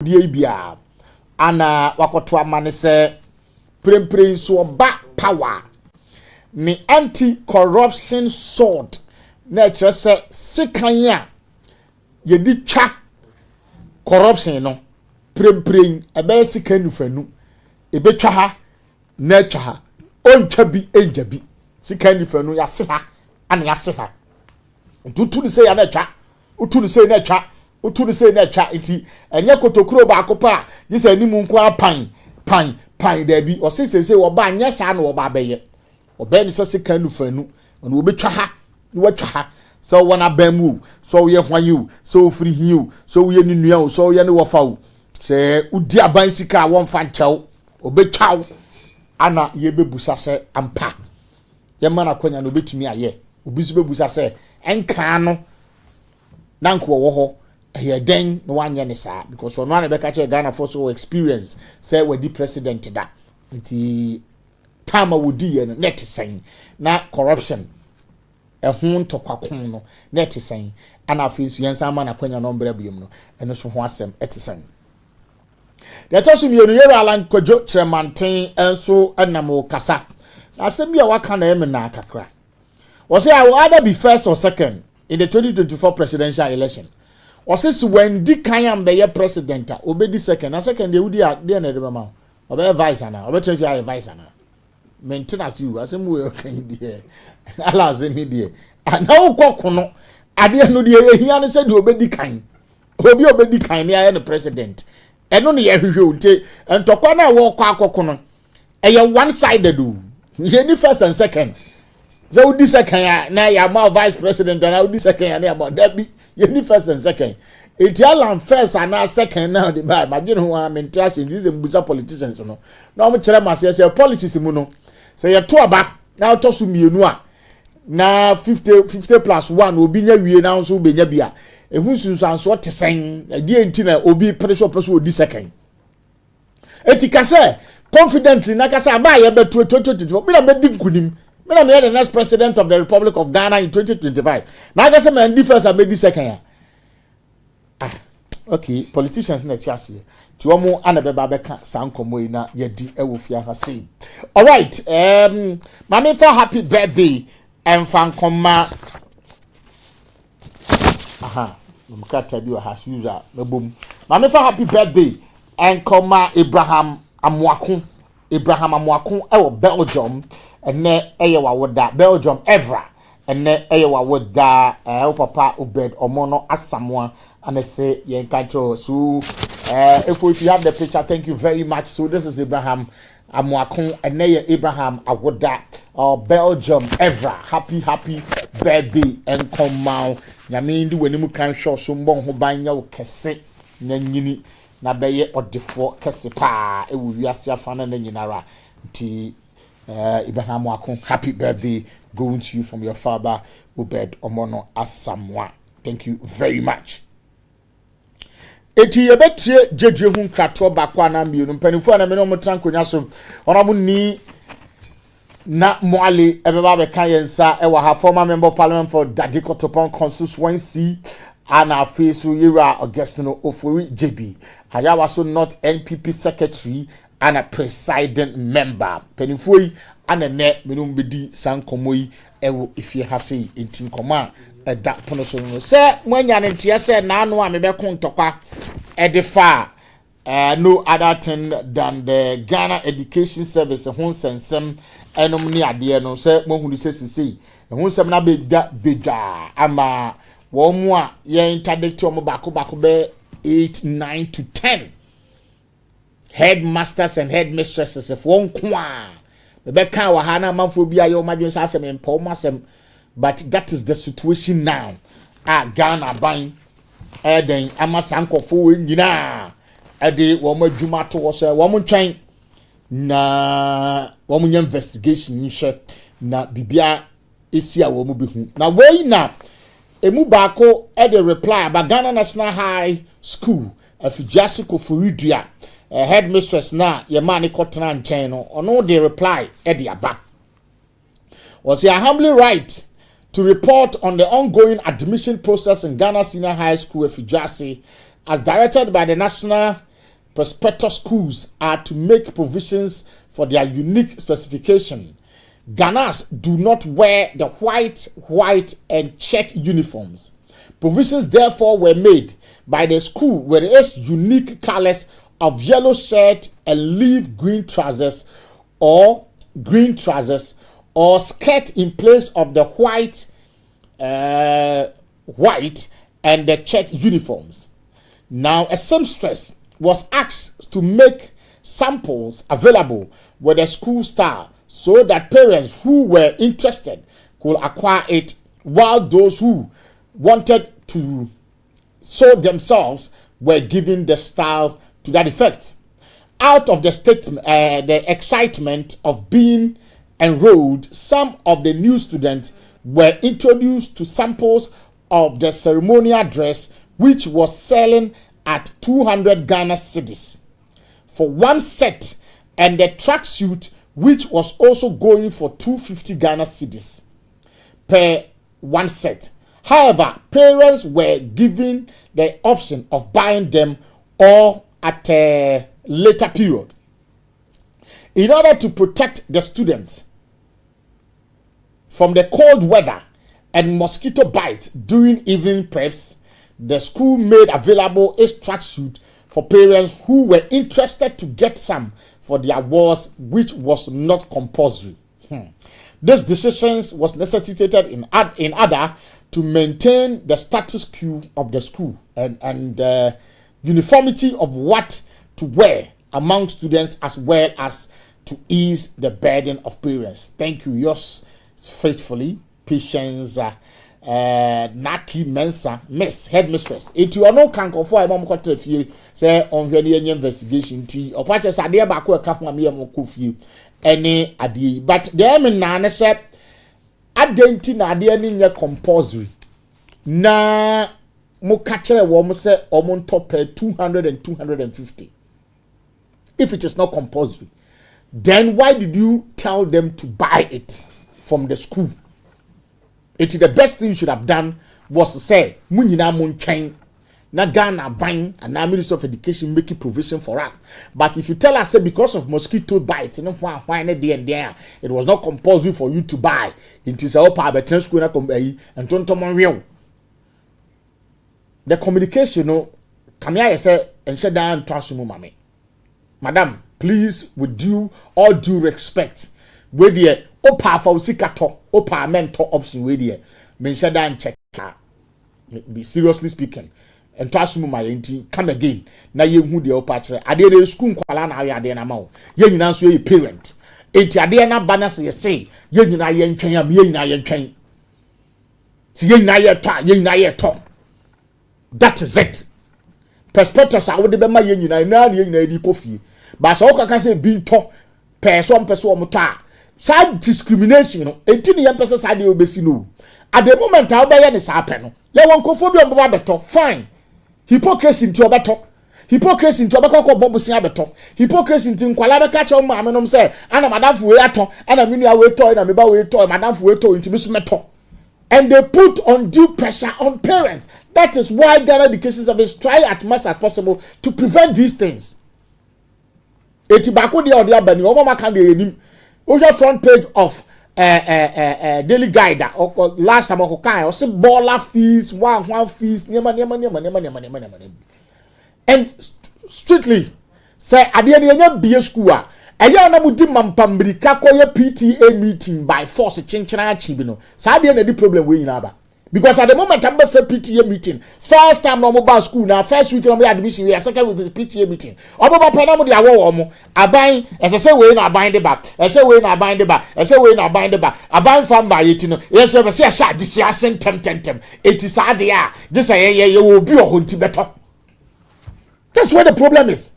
die bia ana wakoto amane se prempren so ba power ni anti-corruption sword na kire se sekan a yedi twa corruption no prempren ebe sekan nufanu ebe twa ha na twa ha ontwa bi enjabi sekan nufanu ya se ha ana ya se ha ntutu ni se ya na twa utu ni se na twa utu ni se na twa nti enye kotokuro ba akopa ni se animu nko pan da bi o se wo ba anya sa na wo ba beye obe ni se kan nufanu ona wo betwa ha ni watwa ha so wona bamu so ye hwan you so free you so ye ni nua so ye ni wo fa wo se udi aban sika won fa nchew obetwa ana ye bebusa se ampa ye mana kwanya no betumi aye obi so bebusa se enka no nanko wo ho eye den no wanye ne saa because ono na be ka che Ghana for so experience say we di president da nti time wodi ye no net sen na corruption ehun tokwakon no net sen ana afinsu yensa ma na kwanya no mbra biom no eno so ho asem etisen de tosu mienu yero alan kojo tremanten enso enamo kasa asem bia waka na eme na kakra we say I will either be first or second in the 2024 presidential election. Was when di kanyam be president obedi second na second dey wudi dey na dey mama obe vice ana obe tell you vice ana maintenance you asem we okay dey ala azemi dey ana ukoko no ade no dey ehia no say dey obedi kan obedi kan na ya no president eno no ye hwehwe unte entokwa na wo kwa akoko no eye one sided do ye ni first and second so wudi second na ya ma vice president na wudi second na ya ma that be you need first and second. Italian first and now second now the bad. Imagine who I'm interested in these Mbusa politicians, no. No, I'm telling myself, say politics, muno. Say you're two back now. Toss me a now 50 plus 1 will be near we now so be near. And who's what to sing? A dear intina will be pressure person will be second. Etika say confidently, Nakasa buy a bet to 2024. Me not make kunim. Me the next president of the Republic of Ghana in 2025. Now I guess I'm the first I made the second. Okay, politicians na chasi. Tuomo anabeba beka sankomo ina yedi ewofia ha say. All right, mama for happy birthday and fankoma. Aha, mkata biwa has user mebum. Mama for happy birthday and koma Abraham Amwakun ewo Belgium. Ene eye wa woda Belgium Evra ene eye wa woda papa Obed Omono Asamoah and say ye control so if you have the picture, thank you very much. So this is Abraham Amwakun ene ye Abraham awoda Belgium Evra happy birthday and come out nyame ndi wanimu kan show so mbon ho banya wo kese na nyini na beye odefo kese pa e wo wiase afana na nyinara nti Ibrahim Wakun, happy birthday going to you from your father, Obed Omono Asamoah. Thank you very much. Eti yebetie jeje hu krato bakwa na mienu mpanifo na meno motranko nyaso onamu ni na moale ebeba be kan yensa ewa ha former member of parliament for Dadiko Topon constituency ana fesu yira Augustino Ofori JB ayawa so not NPP secretary and a presiding member. Penifoi and a net minum bedi sankomoi ewo ifye hase intin koma da pono so no. Say when yan entia say na no a mebe kon tokwa edifa no other thing than the Ghana Education Service hon sensem enom ni ade no say mohunu sesisi hon sem na beda ama wo mu a ye interdict o mo bako be 8 9 to 10 headmasters and headmistresses if one kwa Rebecca wahana manfobia yo madwen asem empo masem but that is the situation now Ghana ban eden amasankofo nyina ade wo madwuma to wo se wo ntwen na wo nya investigation nhwe na bibia esia wo mu behu na wey na emu baako ede reply about Ghana National High School afijasi ko foridua headmistress na ye man kotena nchen no ono the reply e the aba was I humbly right to report on the ongoing admission process in Ghana Senior High School Efijasi as directed by the National prospector schools are to make provisions for their unique specification. Ghanas do not wear the white and check uniforms. Provisions therefore were made by the school with its unique colors of yellow shirt and leaf green trousers or skirt in place of the white and the check uniforms. Now, a seamstress was asked to make samples available with the school style so that parents who were interested could acquire it, while those who wanted to sew themselves were given the style to that effect. Out of the excitement of being enrolled, some of the new students were introduced to samples of the ceremonial dress, which was selling at 200 Ghana cedis for one set, and the tracksuit, which was also going for 250 Ghana cedis per one set. However, parents were given the option of buying them all at a later period. In order to protect the students from the cold weather and mosquito bites during evening preps, the school made available its tracksuit for parents who were interested to get some for their wards, which was not compulsory. This decision was necessitated in order to maintain the status quo of the school and uniformity of what to wear among students, as well as to ease the burden of parents. Thank you. Yours faithfully, Patience Naki Mensa, Miss Headmistress. If you are no canker for a moment to feel, say on any investigation tea or patches are there back a couple of me more coffee any adi. But the Nana said, Adenti na adi any compulsory. Na mo catch a woman say on top 200 and 250. If it is not compulsory, then why did you tell them to buy it from the school? It is the best thing you should have done was to say, Munina Munchain, Nagana Bang, and now Minister of Education making provision for us. But if you tell us that because of mosquito bites, and there, it was not compulsory for you to buy, it is all part of the school and don't tell real. The communication, come here, say, and shut down, trust me, mommy. Madam, please, with all due respect, where the opa for sikato, opa mentor option, where the mention and check. Be seriously speaking, and trust me, my auntie, come again. Now you who the opa, I did a school kwala na ya de na ma. Ye nyina so ye parent. Enti ade na banas ye say, ye nyina ye ntwen am ye nyina ye ntwen. Si ye nyina ye to. That is it. Perspectives are would be my ye nyina di kofi. But so can say being taught person muta. Side discrimination, 18 young persons side you be no. At the moment, I'll buy any sapen. You want cophobia on better, fine. Hypocrisy into a better. Hypocrisy into a better. Hypocrisy into Kuala catch on my say, and a madam for ato, and a mini away toy, and a meba toy, madam for to into Miss Meto. And they put undue pressure on parents. That is why Ghana Education Service try as much as possible to prevent these things. Etibako dia odia bani omo maka de enim oja front page of daily guide or last time okokan o se baller fees one fees niema and strictly say ade nya bie school a eya na mudi mampambrika koye PTA meeting by force chinchina achi bi no sa ade na di problem we nyina ba. Because at the moment I'm for PTA meeting, first time no mobile school now, first week no admission, we are second week with PTA meeting. Obo pena mo dia wo mo, aban as I say we na aban de ba, I say we na aban de ba, I say we na aban de ba, aban fam ba yeti no, yes we say sha this year send tem. It is sad there. Just say you will be a hunti better. That's where the problem is.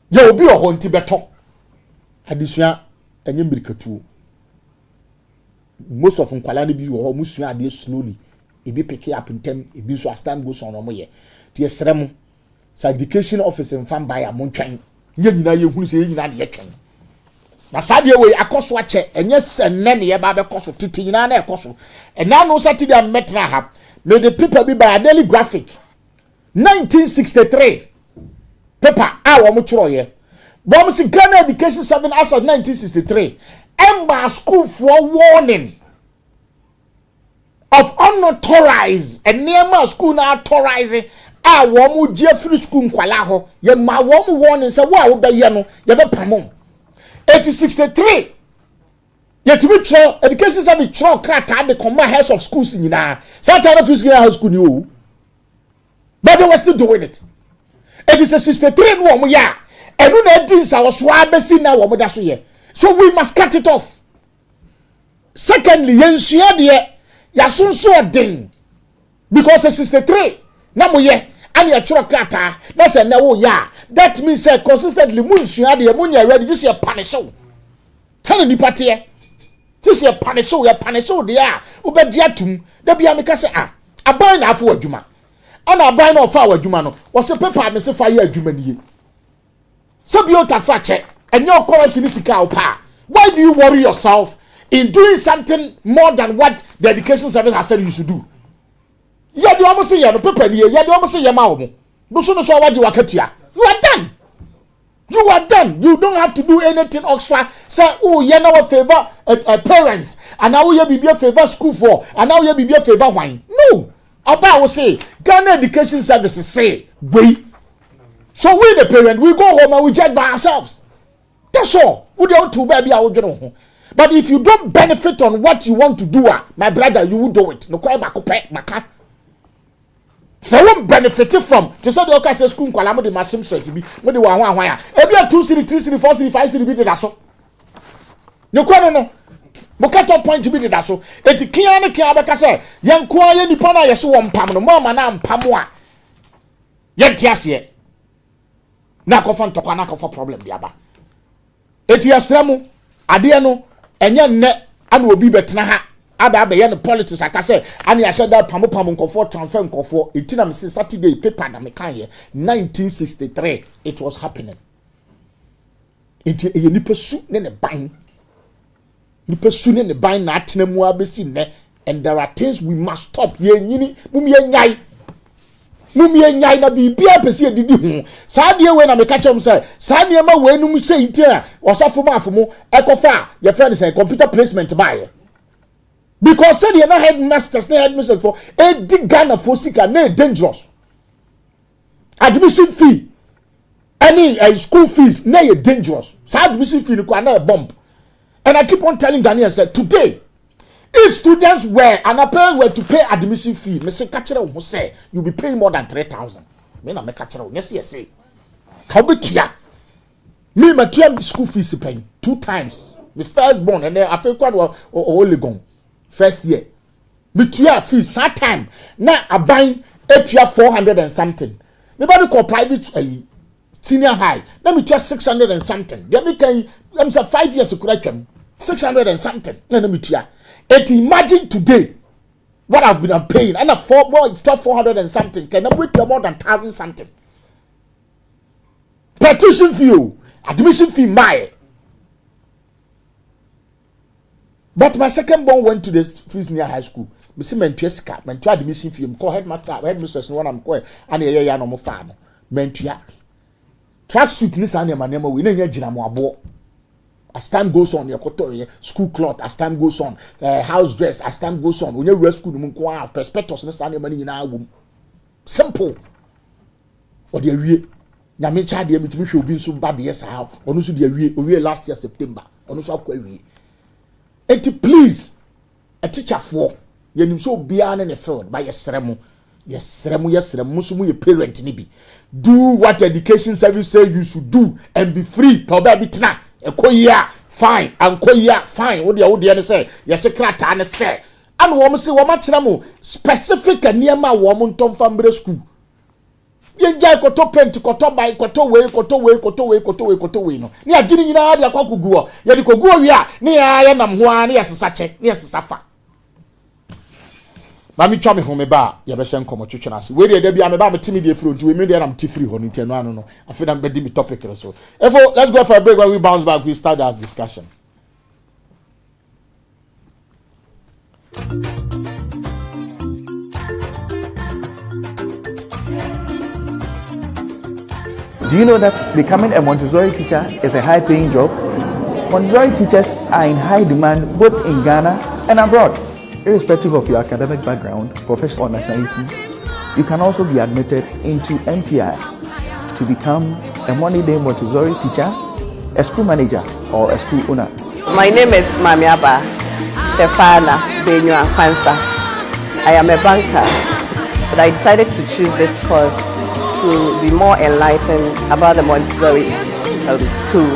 You will be a hunti better. Adisua enye mirikatu. Most of them kwala ni bi wo musua ade slowly. Ebi pick up in time, ebi so as time goes on omoye. Tie srem sa education office in fan by amontwan. Nye nyina ye hunu se ye nyina de yetwen. Na sade we akoso ache enye senne ne ye ba be koso titi nyina na ekoso. Ena no Saturday am metra ha. Me the paper bi by a daily graphic. 1963 paper a wo mo choro ye bom si Ghana Education Service as of 1963 emba school for warning of unauthorized and near my school na authorizing a wo mo je free school nkwala ho ye ma wo mo warning say wo be ye no ye be pamom 1863 yet to be true education service true krata the command heads of schools nyina Satan of physical school ni o but they were still doing it. It is a 63 no mo ya enu na din sa so abesi na wo mo da so ye so we must cut it off. Secondly yensua de ya sonso odin because 63 na mo ye and ya true krata na say na wo ya that means say consistently mu nsua de mo nya ready just your punish you tell ni patie this your punish you there ubedi atum da bia me ka say aban na afọ adwuma ana aban na ofa adwuma no wo se paper me se fa ye adwuma niye se bi o ta fa che enyo corruption ni sika o pa. Why do you worry yourself in doing something more than what the education service has said you should do? Ya de omo se ye no paper niye ya de omo se ye ma wo mo bo so no so waji wakatua. You are done. You are done. You don't have to do anything extra. Say, oh, you know what favor parents, and now you be a favor school for, and now you be a favor wine. No. About will say, Ghana Education Services say, we. So we the parent, we go home and we judge by ourselves. That's all. We don't to baby our general. But if you don't benefit on what you want to do, my brother, you will do it. No quite back maka. So won't benefit from just say the okay say school kwala mo de masim stress bi mo de wa hwan ya e bia 2 city 3 city 4 city 5 city bi de da so ne kwa no mo cut off point bi de da so eti kian ne kian be ka say yen kwa ye nipa na ye so wo mpam no mo ma na mpam a ye tiase na ko fa ntokwa na ko fa problem bi aba eti asramu ade no enye nne ana obi betena ha aba ye no politics aka say ani ya sheda pam nkofo transfer nkofo etina me Saturday paper na me kan ye 1963 it was happening. Enti ye nipa su ne ban na atena mu abesi ne, and there are things we must stop ye nyini mum ye nyai na bibia pese didi hu saa de we na me ka chem say saa de ma we num say ntia osafo ma afomo ekofa ye friend say computer placement buy. Because said you're not headmasters, they headmasters for a big Ghana for sick and dangerous. Admission fee, any school fees, nay dangerous. So admission fee require a bomb. And I keep on telling Daniel said today, if students were and a parent were to pay admission fee, Mr. Catcher will say you'll be paying more than 3,000. Me na me catcher, yes. How be ya? Me my school fees paying 2 times. The first born and then I feel quite only gone. First year, me tuya fees that time. Now I buy etua 400 and something. Me buy the private senior high. Let me tuya 600 and something. Then me can let me say 5 years to correct them 600 and something. Let me tuya. And imagine today what I've been paying. And it's 400 and something. Can I wait more than 1,000 something? Petition fee, admission fee, my. But my second born went to the fees near high school. Me see mentua admission fee. Me call headmistress no one I'm call and ya no mo fa no. Mentua. Track suit ni sa na ma we na nya gina mo abo. As time goes on, your koto school cloth as time goes on, house dress as time goes on. When you school no mo prospectus ni sa na ma ni na wom. Simple. For the awie. Na me cha de me timi hwe obi nso ba de yes how. Onu so de awie last year September. Onu so akwa awie. And please, a teacher for you so be in the field by your sermon. Yes, so your parent nibi. Do what education service say you should do and be free. Probably tonight. A koya fine and koya fine. What the other say? Yes, a crata and say. And woman say, what much specific and near my woman Tom Family School. Ye jai koto penti koto bai koto we no ni agini nyina ade akwa kuguo ye de koguo wi a ni ya nam ho a ni yesasache ni yesasafa ma mi twa me ho me ba ye be hye nkomo twetwe na ase we de bia me ba me timi de front we me de nam ti free ho no ntenu anu no afi na be di me topic so let's go for a break. When we bounce back we start our discussion. Do you know that becoming a Montessori teacher is a high-paying job? Montessori teachers are in high demand both in Ghana and abroad. Irrespective of your academic background, professional nationality, you can also be admitted into MTI to become a money-day Montessori teacher, a school manager, or a school owner. My name is Mahama Stefana Benua Kwanza. I am a banker, but I decided to choose this course to be more enlightened about the Montessori school.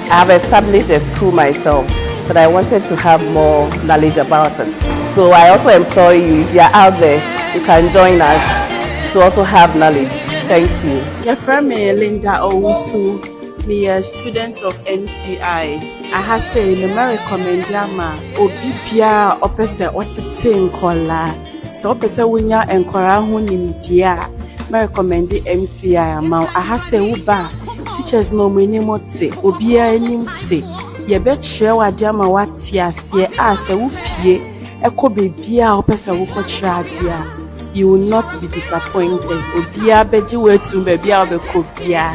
I have established a school myself, but I wanted to have more knowledge about it. So I also implore you, if you are out there, you can join us to also have knowledge. Thank you. Your friend Linda Owusu, me a student of MTI. I have said in recommend yama obibia opese otete nkola. So opese wunya enkora ho nimdia. Me recommend MTI ama. I have said uba teachers no many mote obia animte. Ye bet share wadiama wati ase a se upie eko bebia opese wukochira dia. You will not be disappointed. Obia beji wetu bebia obekobia.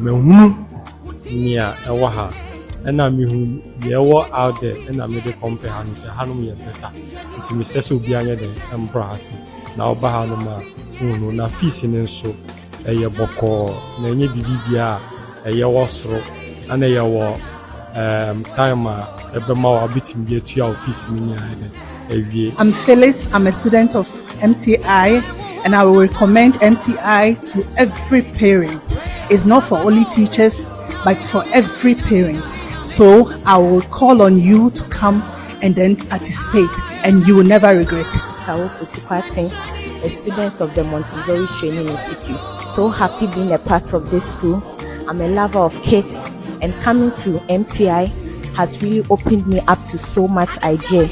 Mehunu nia ewa ha ena mihu yewo out there ena me de compare hanu se hanu me better nti me stress obi anya de embra hase na oba hanu ma hunu na fees ne nso eye boko na enye bibibia eye wosoro ana ye wo time ebe ma wa bitim bi etua office ni nya de. I'm Phyllis. I'm a student of MTI, and I will recommend MTI to every parent. It's not for only teachers, but it's for every parent. So I will call on you to come and then participate, and you will never regret it. This is Hawofu Sukwate, a student of the Montessori Training Institute. So happy being a part of this school. I'm a lover of kids, and coming to MTI has really opened me up to so much idea.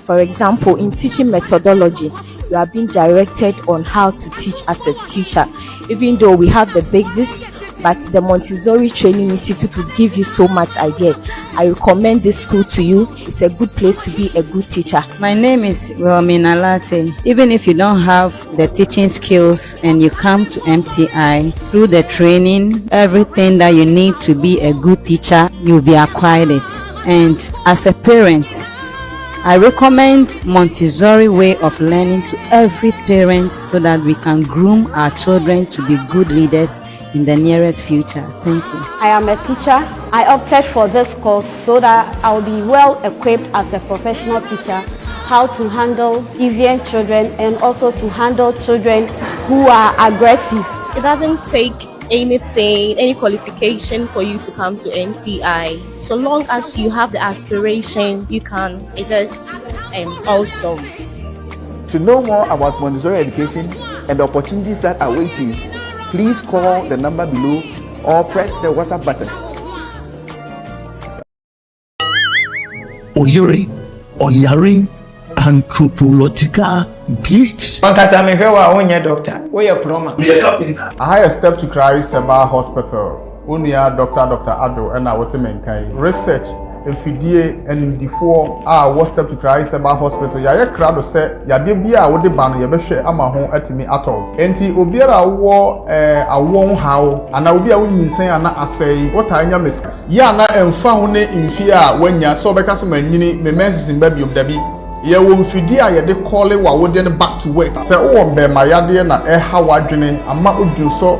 For example, in teaching methodology, we are being directed on how to teach as a teacher. Even though we have the basics, but the Montessori Training Institute will give you so much idea. I recommend this school to you. It's a good place to be a good teacher. My name is Wilmina Latte. Even if you don't have the teaching skills and you come to MTI, through the training, everything that you need to be a good teacher, you'll be acquired it. And as a parent, I recommend Montessori way of learning to every parent so that we can groom our children to be good leaders in the nearest future. Thank you. I am a teacher. I opted for this course so that I'll be well equipped as a professional teacher, how to handle deviant children and also to handle children who are aggressive. It doesn't take any qualification for you to come to MTI. So long as you have the aspiration, you can. It's just awesome. To know more about Montessori education and the opportunities that await you, please call the number below or press the WhatsApp button. Oyuri, Oyari, anthropological bleach. Bankasa me hwewa onye doctor. We are plumber. We are carpenter. I have a step to cry Seba Hospital. Unia Dr. Ado and I want to make research efidie enimdifo what step to cry Seba Hospital. Ya crowd say ya de bia wo de ban ya behwe ama ho atimi atol. Enti obiara wo awon hawo ana obi a wonyisan ana asai what anya miskas. Ya na emfa ho ne mfi a wanya so beka se manyini me menses mba biom dabi. Ya wo mfidi a ye de call wa wo de back to work. Se wo be ma ya de na ha wadwene ama odwuso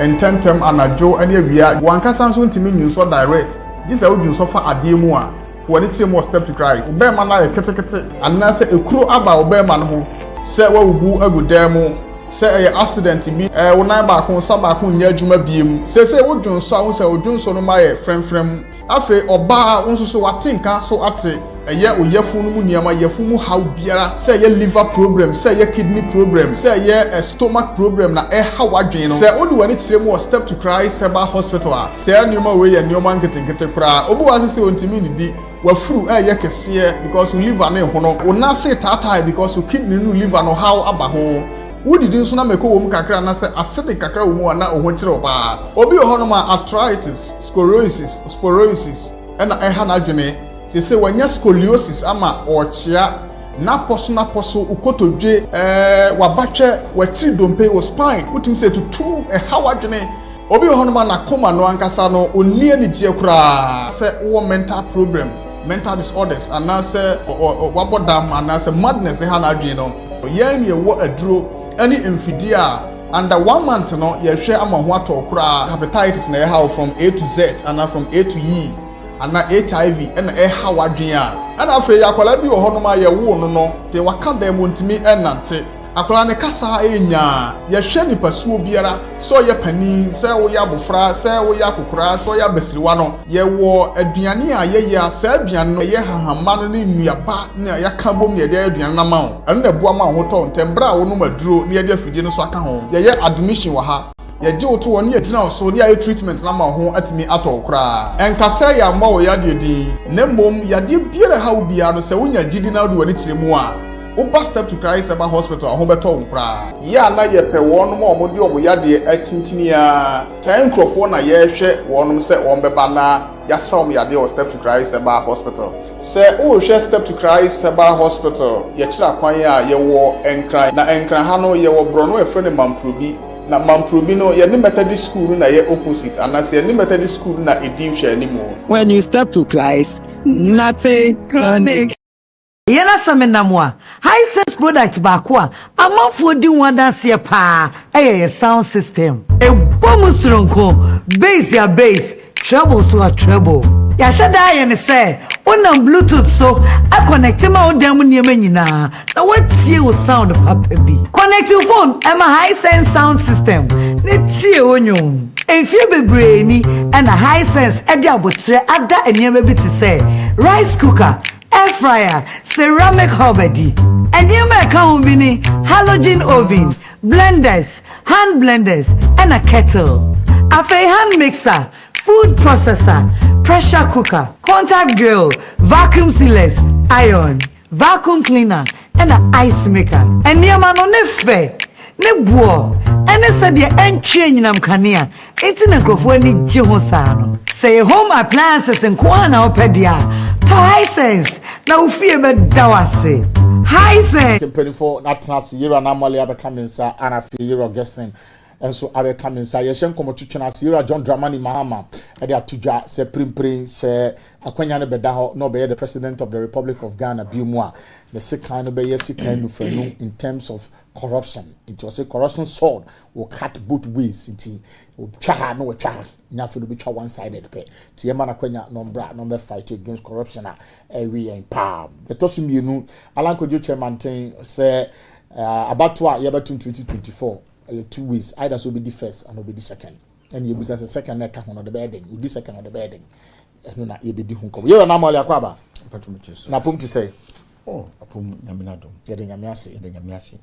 ententem anajo ane awia wankasa nso ntimi newso direct. This is how you suffer a demo for the team of step to Christ. Obema na ketekete anase ekuro aba obema no ho se wa wubu agu demo se accident bi wonan ba kon sa ba kon nya adwuma biem se wodwonso a wo se wodwonso no ma ye frem afi oba wonso so watenka so ate oyefu no mu niama yefu mu how biara se liver problem se kidney problem se stomach problem na how adwen no se odi wani kire mu step to Christ Seba Hospital se nioma we ye nioma nketenkete kura obu wa se ontimi ni di wafuru kese because liver na ho no una se tata because kidney no liver no how aba ho wodi din so na meko wo mu kakra na se acidic kakra wo mu na oho kire oba obi ho no ma arthritis sclerosis na na adwene se wanya scoliosis ama ochia na poso ukotodwe wabatwe watiri dompe o spine utim se tutu hawadwene obi honoma na koma no ankasa no oni ani tie kura say wo mental problem mental disorders and na say wabodam and na say madness ha na adwen no yen ye wo aduro any infidia under 1 month no ye hwe ama ho atokura hepatitis na how from A to Z and from A to E and HIV and how adwen and afa ya kwala bi wo honoma ye wo no no te wakada mu ntimi enante akwala ne kasa enya ye hwe ni pasuo biara so ye pani se wo ya bofra se wo ya kokora so ya basiriwa no ye wo aduane a ye ya se aduane no ye hahama no ne nuaba ne ya ka bom ye de aduane na ma wo enne boa ma ho to ntembra wo no maduro ne ye de afidie no so aka ho ye admission wa ha ye je wo to wo ne ye tina so ne ya treatment na ma ho atimi atokora enkasa ya ma wo ya de di ne mom ya de biara ha wo biara se wo nya gidi na wo de wani kiremu a Uber step to Christ about hospital a hobeto umpra. Ya na ye pe won mo omodi omo yade achinchini ya. Ten crofo na ye hwe wonum se won beba na ya sa omo yade o step to Christ about hospital. Se o hwe step to Christ about hospital ye kira kwan ya ye wo enkran na enkran ha no ye wo bro no e fre ne mamprobi na mamprobi no ye ne Methodist school na ye opposite and as ye ne Methodist school na edim hwe animo. When you step to Christ, nothing chronic. Yena samenamwa high sense product bakwa amanfo di wanda se pa sound system e bomusronko bass ya bass treble so a treble ya shada ye ne say onam bluetooth so a connect ma odam niam nyina na watie wo sound papa bi connect your phone am a high sense sound system ne tie onyo enfie bebre ni and a high sense e di abotre ada eniam bi ti say rice cooker air fryer, ceramic hobby, and you may come with halogen oven, blenders, hand blenders, and a kettle. A hand mixer, food processor, pressure cooker, contact grill, vacuum sealers, iron, vacuum cleaner, and an ice maker. And near man on the fair. Ne buo ene said ye entry nyinam kanea enti na krofo ni gye ho saa no say home appliances nko na opedia to high sense na ufie be dawase high sense company for natnas yero na mole abeka mensa ana fi yero guessing enso abeka mensa ye hyen komotwetwe na yero John Dramani Mahama e de atudwa se primprin se akwanya ne beda ho no be the president of the Republic of Ghana biomua the sekan no be ye sekan no fanu in terms of corruption. It was a corruption sword will cut both ways. It will try no try. Nothing will be one sided. Pay to your man akwenya number fight against corruption. We are in power. The Tosim you know, Alan Kojo chairman say about 2024. 2 weeks. Either will be the first and will be the second. And you will say the second neck on the bedding. You be second on the bedding. And you be the hunko. You are normally a kwaba. Na pum to say. Oh, apum yaminado. Getting a miasi. Getting a miasi.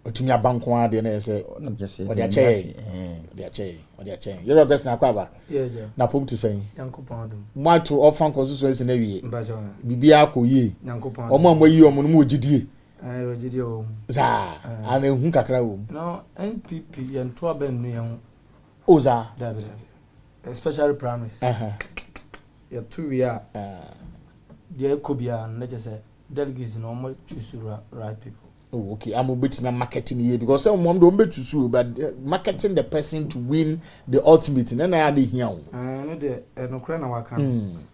Otumi abanko ade na say nam just say ode ache you're best na kwaba na pom to say yankopon dum mato ofan constituency na wie bibia akoyie yankopon omo amayi omo no ogidie ogidie o za ana ehun kakra wo no NPP yento abenu yen o za especially primaries ya tuya de ekobia na je say delegates no mo choose right people. Oh, okay. I'm betting on marketing here because some mom don't bet to sue, but marketing the person to win the ultimate. And I had it here. No, no, Ukraine, I can.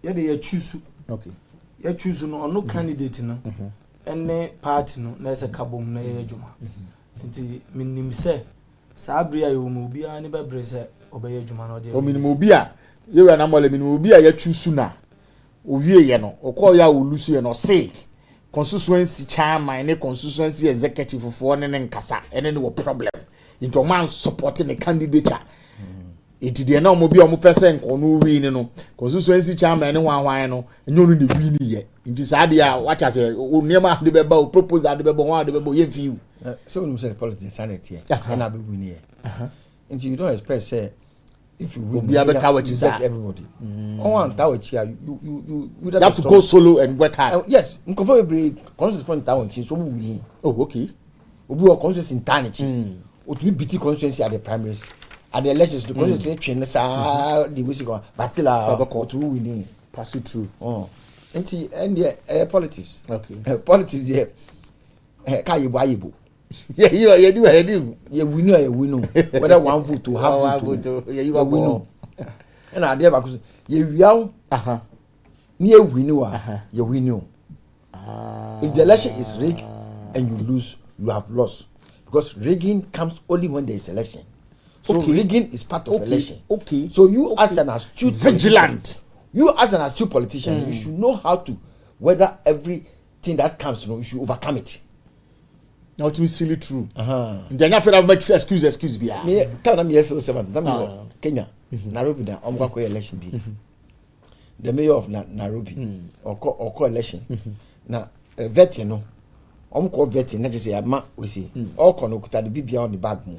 Yeah, they choose. Okay. You choose no candidate, no, and party, no, there's a kabum, no, Juma. And the minimum say, Sabria, you will be a never brace obey Juma or the minimubia. You're an amole minimubia, you choose sooner. Ovie, or call ya will lose you or say. Constituency chairman and constituency executive for one and kasa and any problem into man supporting the candidature. It did no mobile mo person or no win no constituency chairman and one no and you need win yet. In this idea, what I say, near the bebo propose at the bebo one the bebo view. So when you say politics sanity and I be win here. And you don't expect say if you win, you have everybody. On tower chair, you have to go solo and work hard. Yes, incomparably conscious from town, so win. Oh, okay. We are conscious in Tanity. Would we beat constituency at the primaries? At the elections, the constituency trainers are the wish go, but still are to winning. Pass it through. Oh, and politics. Okay. Politics, yeah. Kayibu. Yeah, you do. Yeah, we know. Whether one vote to have vote. Yeah, you are we know. And I dare back. You near we know. Yeah, we know. If the election is rigged and you lose, you have lost. Because rigging comes only when there is election. So rigging is part of election. Okay. So you as an astute vigilant. You as an astute politician, you should know how to whether everything that comes, you should overcome it. Not to be silly true. Then after that, make excuse be. Me, tell me yes, 7. Kenya, Nairobi, na omwa election be. The mayor of Nairobi or election. Na vet you know. Vet na just say ama we say. All kono kuta the bibia on the bag mo.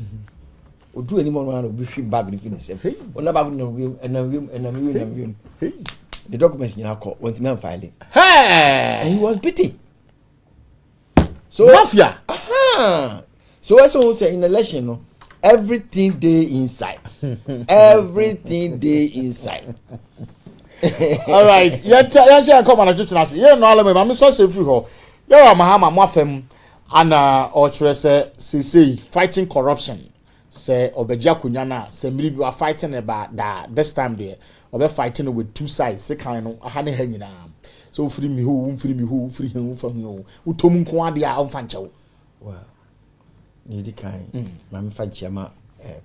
Odu any mo no be film bag the finish. Ona bag no we and the documents you call want me filing. Hey! And he was beaten. So mafia. So as I say in election, no, everything they inside. Everything they inside. All right. Yeah, share come on to us. Yeah, no, I'm so safe for her. Yeah, Mahama Mwafem and or say fighting corruption. Say Obeja Kunyana, say maybe we are fighting about that this time there. We're fighting with two sides. Say kind of honey hanging arm. So free me who, free him from you. Who told me Kwadia on Fancho. Well, nearly kind. Mamma Fanchama,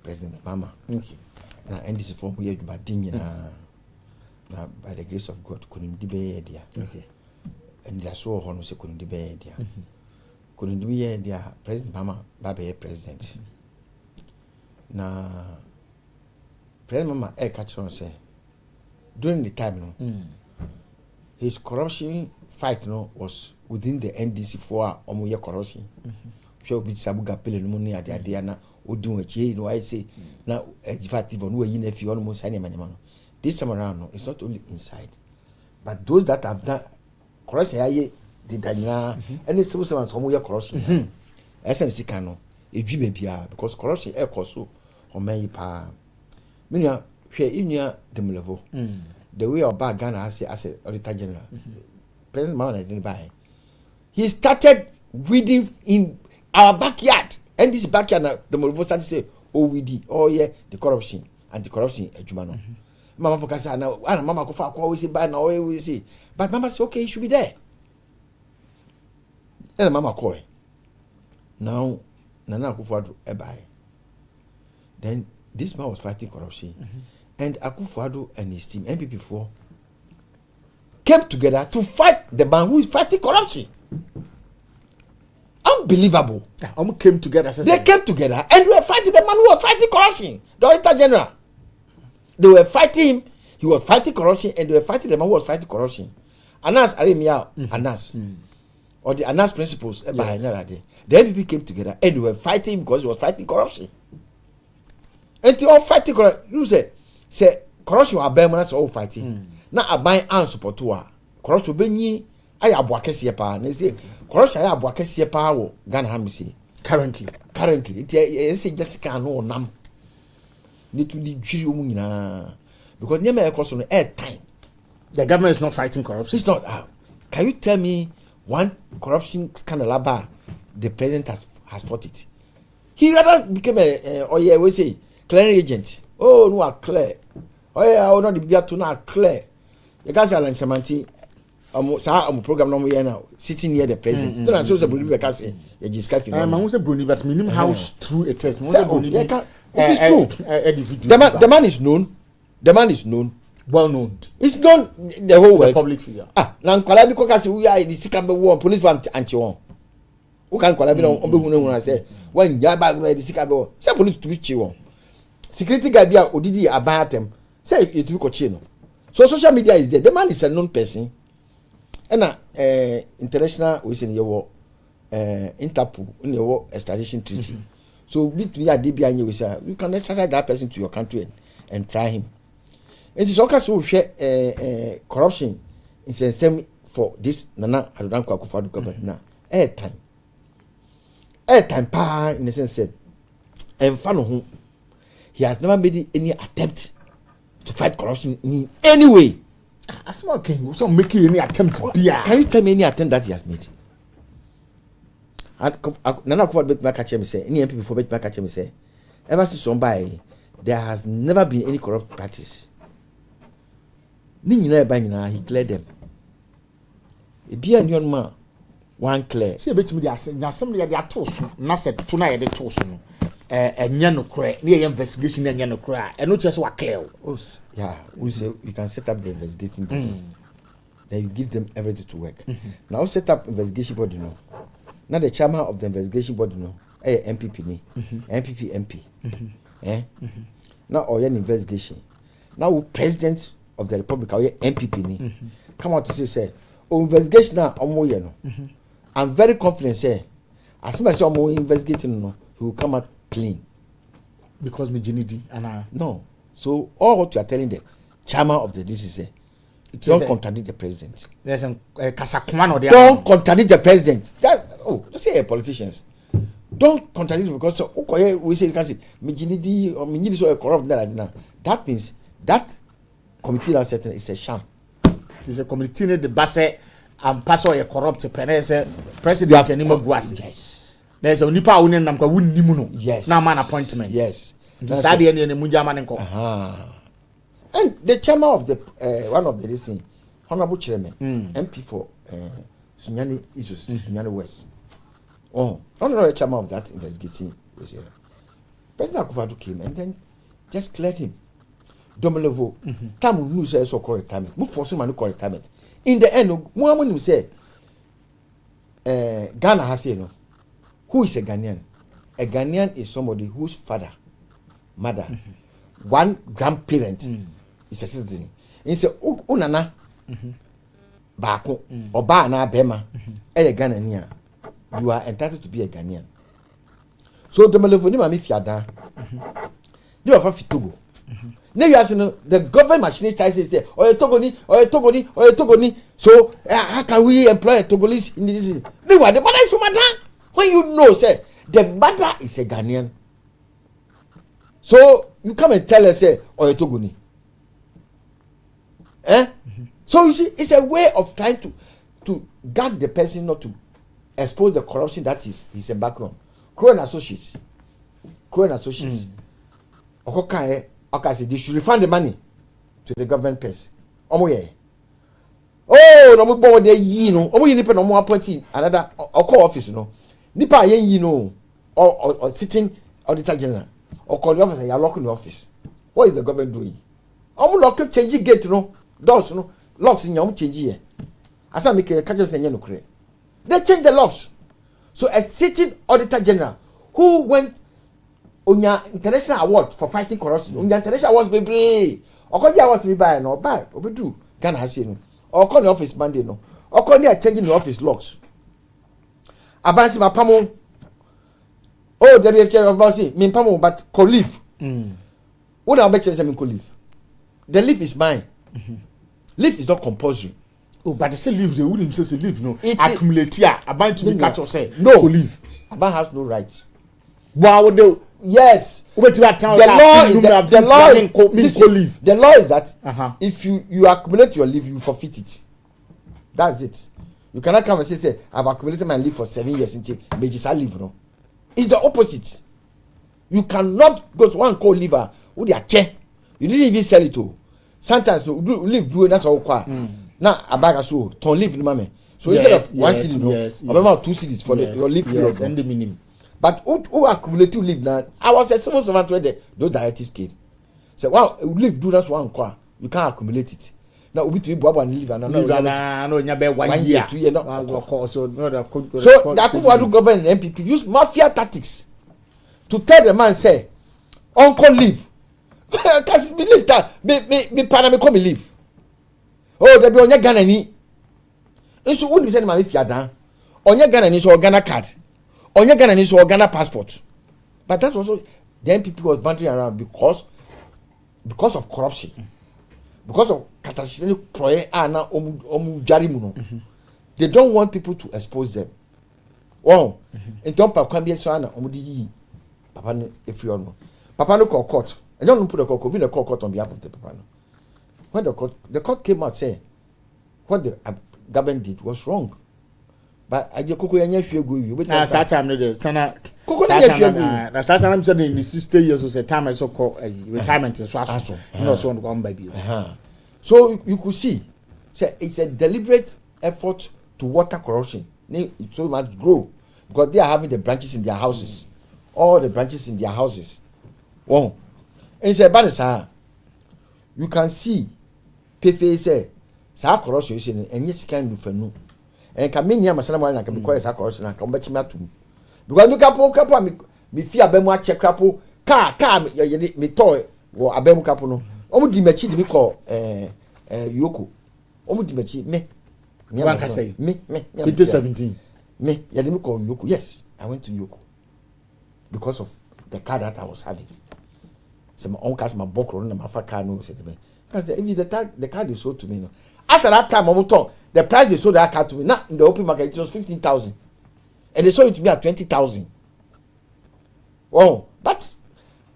President Mama. Okay. Now, and this is from where you are doing now, by the grace of God, couldn't debate there. Okay. And they saw Honor couldn't debate there. Couldn't be there, President Mama, Baby President. Now, President Mama, catch on say, during the time, his corruption fight was within the NDC for Omoya corruption. So be Sabuga Pele money at the Adiana, or doing a chain, I say, now, effective on where you if you almost any man. This time around, it's not only inside, but those that have done corruption, the Dania, and it's also Omoya corruption. SNC Cano, a GBPR, because corruption air coso or may pa. Minia, here in near the level. The way of bad Ghana as a auditor general. President Mahama didn't buy. He started weeding in our backyard. And this backyard, the Molovo started to say, oh, we did, oh, yeah, the corruption, anti-corruption, Jumano. Mama focus on now, and Mama Kofa always say, by now, we see. But Mama said, okay, you should be there. And Mama Koi. Now, Nana Akufo-Addo buy. Then this man was fighting corruption. And Akufo-Addo and his team, NPP4, came together to fight the man who is fighting corruption. Unbelievable. Came together. They came together and were fighting the man who was fighting corruption, the Auditor General. They were fighting him, he was fighting corruption, and they were fighting the man who was fighting corruption. Anas Aremia, Anas. Or the Anas principles behind that day. The NPP came together and they were fighting because he was fighting corruption. And they all fighting corruption. You say corruption are better than all fighting. Now I buy and support to her. Corruption be I have wakesi pa. They say corruption I have wakesi pa wo Ghana Hamisi. Currently, it is Jessica no nam. Need to the because never cost on air time. The government is not fighting corruption. It's not. Can you tell me one corruption scandal about the president has fought it? He rather became a we say clearing agent. Oh no, clear. Oh yeah, oh no, the bia to not clear. The guys are like Shamanti. Program no we now sitting near the president. So so Bruni be say you just scarf. Man who say Bruni but minimum house through a test. It is true. The man is known. The man is known. Well known. It's known the whole world. Public figure. Now Kwala because we are the Sikambe war police van anti-one. Who can Kwala be on be who say when Yaba go the Sikambe war. Say police to reach you. Security guy be odidi abayatem. Say it will continue. So social media is there. The man is a known person. And international we say your Interpol in your extradition treaty. So between DBI and you say you can extradite that person to your country and try him. It is okay so share corruption is the same for this Nana Adodankwa Akufo-Addo government now. Airtime pa in the sense said and fan he has never made any attempt to fight corruption in any way. As okay, so making any attempt to be. Can you tell me any attempt that he has made? Nana Akufo bet me catch me say any MP before bet me catch me say ever since somebody there has never been any corrupt practice. Ni nyina ba nyina he cleared them. E bia nyon ma one clear. See bet me dey asem dey atoso na se to na ye dey toso no. Enya no kure na ye investigation na enya no kure e no chese wa clear. Oh yeah, we say you can set up the investigating body. Then you give them everything to work. Now set up investigation body no. Now the chairman of the investigation body no, MPP ni, MPP MP. Now or an investigation. Now president of the republic or MPP ni. Come out to say, oh investigation now omo ye no. I'm very confident say, as soon as you are investigating no, he will come out clean. Because me jinidi and no. So all what you are telling the chairman of the DCC. Don't contradict the president. There's a Kasakwan or the don't contradict the president. Just say politicians. Don't contradict because we say you can say Mijinidi or Mijinidi so corrupt that means that committee that certain is a sham. It is a committee the basse and pass or a corrupt president anymore guas. Yes. There's a nipa union namka win nimuno. Yes. Now man appointment. Yes. Sadi and Munjaman and Co. And the chairman of the one of the listening, Honorable Chairman, MP for Sunyani Isus, Sunyani West. Oh, honorable chairman of that investigating President Akufo came and then just cleared him. Domelevo, Tamu who says so correct time. Move for some correct time. In the end, Muhammad said, Ghana has said, no. Who is a Ghanaian? A Ghanaian is somebody whose father, mother, one grandparent. Is a citizen. He say unana baako oba na bema e Ghanaian. You are entitled to be a Ghanaian. So the melofoni ma me fiada. They offer Togo. Now you ask the government machinist say Togoni. So how can we employ a Togolese in this? They were the mother is from mother. When you know say the mother is a Ghanaian. So you come and tell us say Togoni. So you see, it's a way of trying to guard the person not to expose the corruption that he's embarking on. Crown Associates. Okay, they should refund the money to the government purse. Oh, no more there, you know. Oh, you need no more appointing another call office, no. Nipa you know, or sitting auditor general, or call the office and you're locking the office. What is the government doing? I'm locking changing gate, no. Doors, no locks in your change here. As I make a catcher say no create. They change the locks. So a sitting auditor general who went on your international award for fighting corruption, on your international awards, baby, or call the awards we buy no buy, or we do Ghana has no, or call the office Monday no, or call the changing the office locks. Abansi ma pamo. Oh, WFJ about say me pamo, but call leave. What I bet you say me call leave. The leave is mine. Leave is not compulsory. Oh, but they say leave. They wouldn't say leave. No, accumulate here. About to be catch or say no leave. Aban has no right. Wow, they yes. The law is that if you accumulate your leave, you forfeit it. That's it. You cannot come and say I've accumulated my leave for 7 years until I leave. No, it's the opposite. You cannot go to one co-leaver with your chair. You didn't even sell it to. Sometimes you leave do that's all qua. Now a bag of so ton leave mame. So instead of one city, about 2 cities for your leave period and the minimum. But who accumulative leave now? I was a civil servant where those directives came. So wow, leave do that's one qua. You can't accumulate it. Now we to be and leave and no 1 year, 2 years. So that who government and MPP use mafia tactics to tell the man say, "Uncle leave." Because believe that me Panama come leave. Oh, there be on your Ghana ni. So when you send my if you are down, on your Ghana ni so Ghana card, on your Ghana ni so Ghana passport. But that also the MPP was bantering around because of corruption, because of catastrophic project na omu jarimu. They don't want people to expose them. Wow, in terms of kwambie so na omu di papa no efri no. Papa no call court. I don't put a court, we call court on behalf of the papa. When the court came out saying what the government did was wrong. but I just cocoa and you go. Na time no dey. Sana cocoa na you go. Na time say in the 60 years so say time so call retirement so aso. No so on go baby. So you could see say it's a deliberate effort to water corruption. It so much grow because they are having the branches in their houses. All the branches in their houses. Wow. And say bad sir. You can see Pepe say sa corruption is and yes can do for no. And come in here masala na can be quiet sa corruption and come back me atum. Because me kapo me fear abemu check crapo car me toy wo abemu kapo no. Omo di machi di me call Yoko. Omo di machi me. One can say me 2017. Me ya di me call Yoko. Yes, I went to Yoko because of the car that I was having. So my uncle's my book running my car no said to me. Because the car they sold to me no. After that time, the price they sold that car to me, not in the open market, it was 15,000. And they sold it to me at 20,000. Oh, but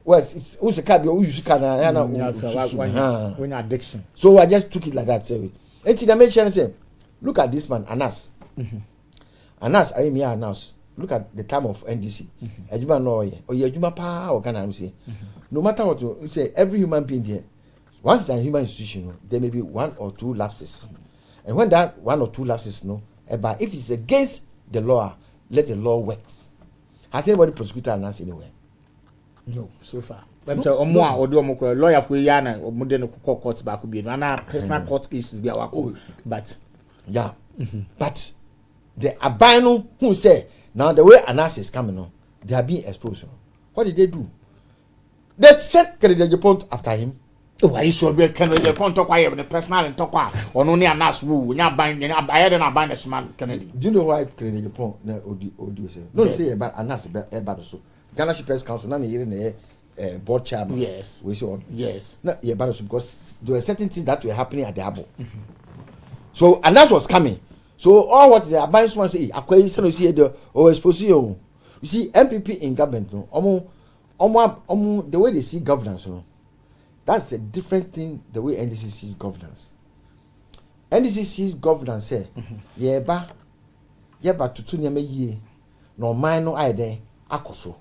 it's who's a car who use car when addiction. So I just took it like that. Say, and the mention say, look at this man, Anas. Anas, I mean Anas. Look at the time of NDC. Ejuma no ye. O ye ejuma pa o kana am say. No matter what you say, every human being there, once it's a human institution, there may be 1 or 2 lapses. And when that 1 or 2 lapses, but if it's against the law, let the law work. Has anybody prosecuted Anas anywhere? No, so far. But lawyer for Yana or modern court back be no personal court cases be our but yeah. But the albino who say now the way Anas is coming on, they are being exposed. What did they do? They sent Kennedy Japan after him. Oh, I sure be Kennedy Japan talk why the personal and talk or only Anas who nya bind na bind the man Kennedy. Do you know why Kennedy Japan na odi say? No say about Anas about so. Ghana Shippers Council na here na board chairman. Yes. We say on. Yes. No, yeah, but because there were certain things that were happening at the Abo. So Anas was coming. So all what the advice one say, akwai say no see the expose you. You see MPP in government no, the way they see governance no, that's a different thing the way NDC sees governance. NDC sees governance say, yeba tutu nyame yie, no man no aide akoso.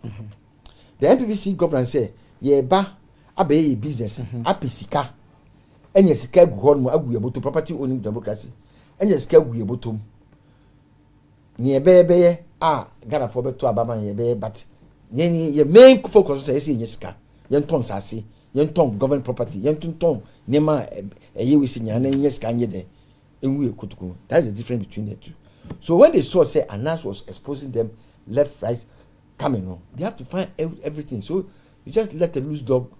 The MPP see governance say, yeba abeye business, apesika, enye sika gu ho no agu yeboto property owning democracy. Enye sika gu yebotom. Ni ebeye Ghana for beto abama yebe but ye main focus say enye sika. Yen ton sase, yen ton government property, yen ton nema eye we sinya na enye sika nye de enwu ekotuku. That's the difference between the two. So when they saw say Anas was exposing them left right coming on, they have to find everything. So you just let a loose dog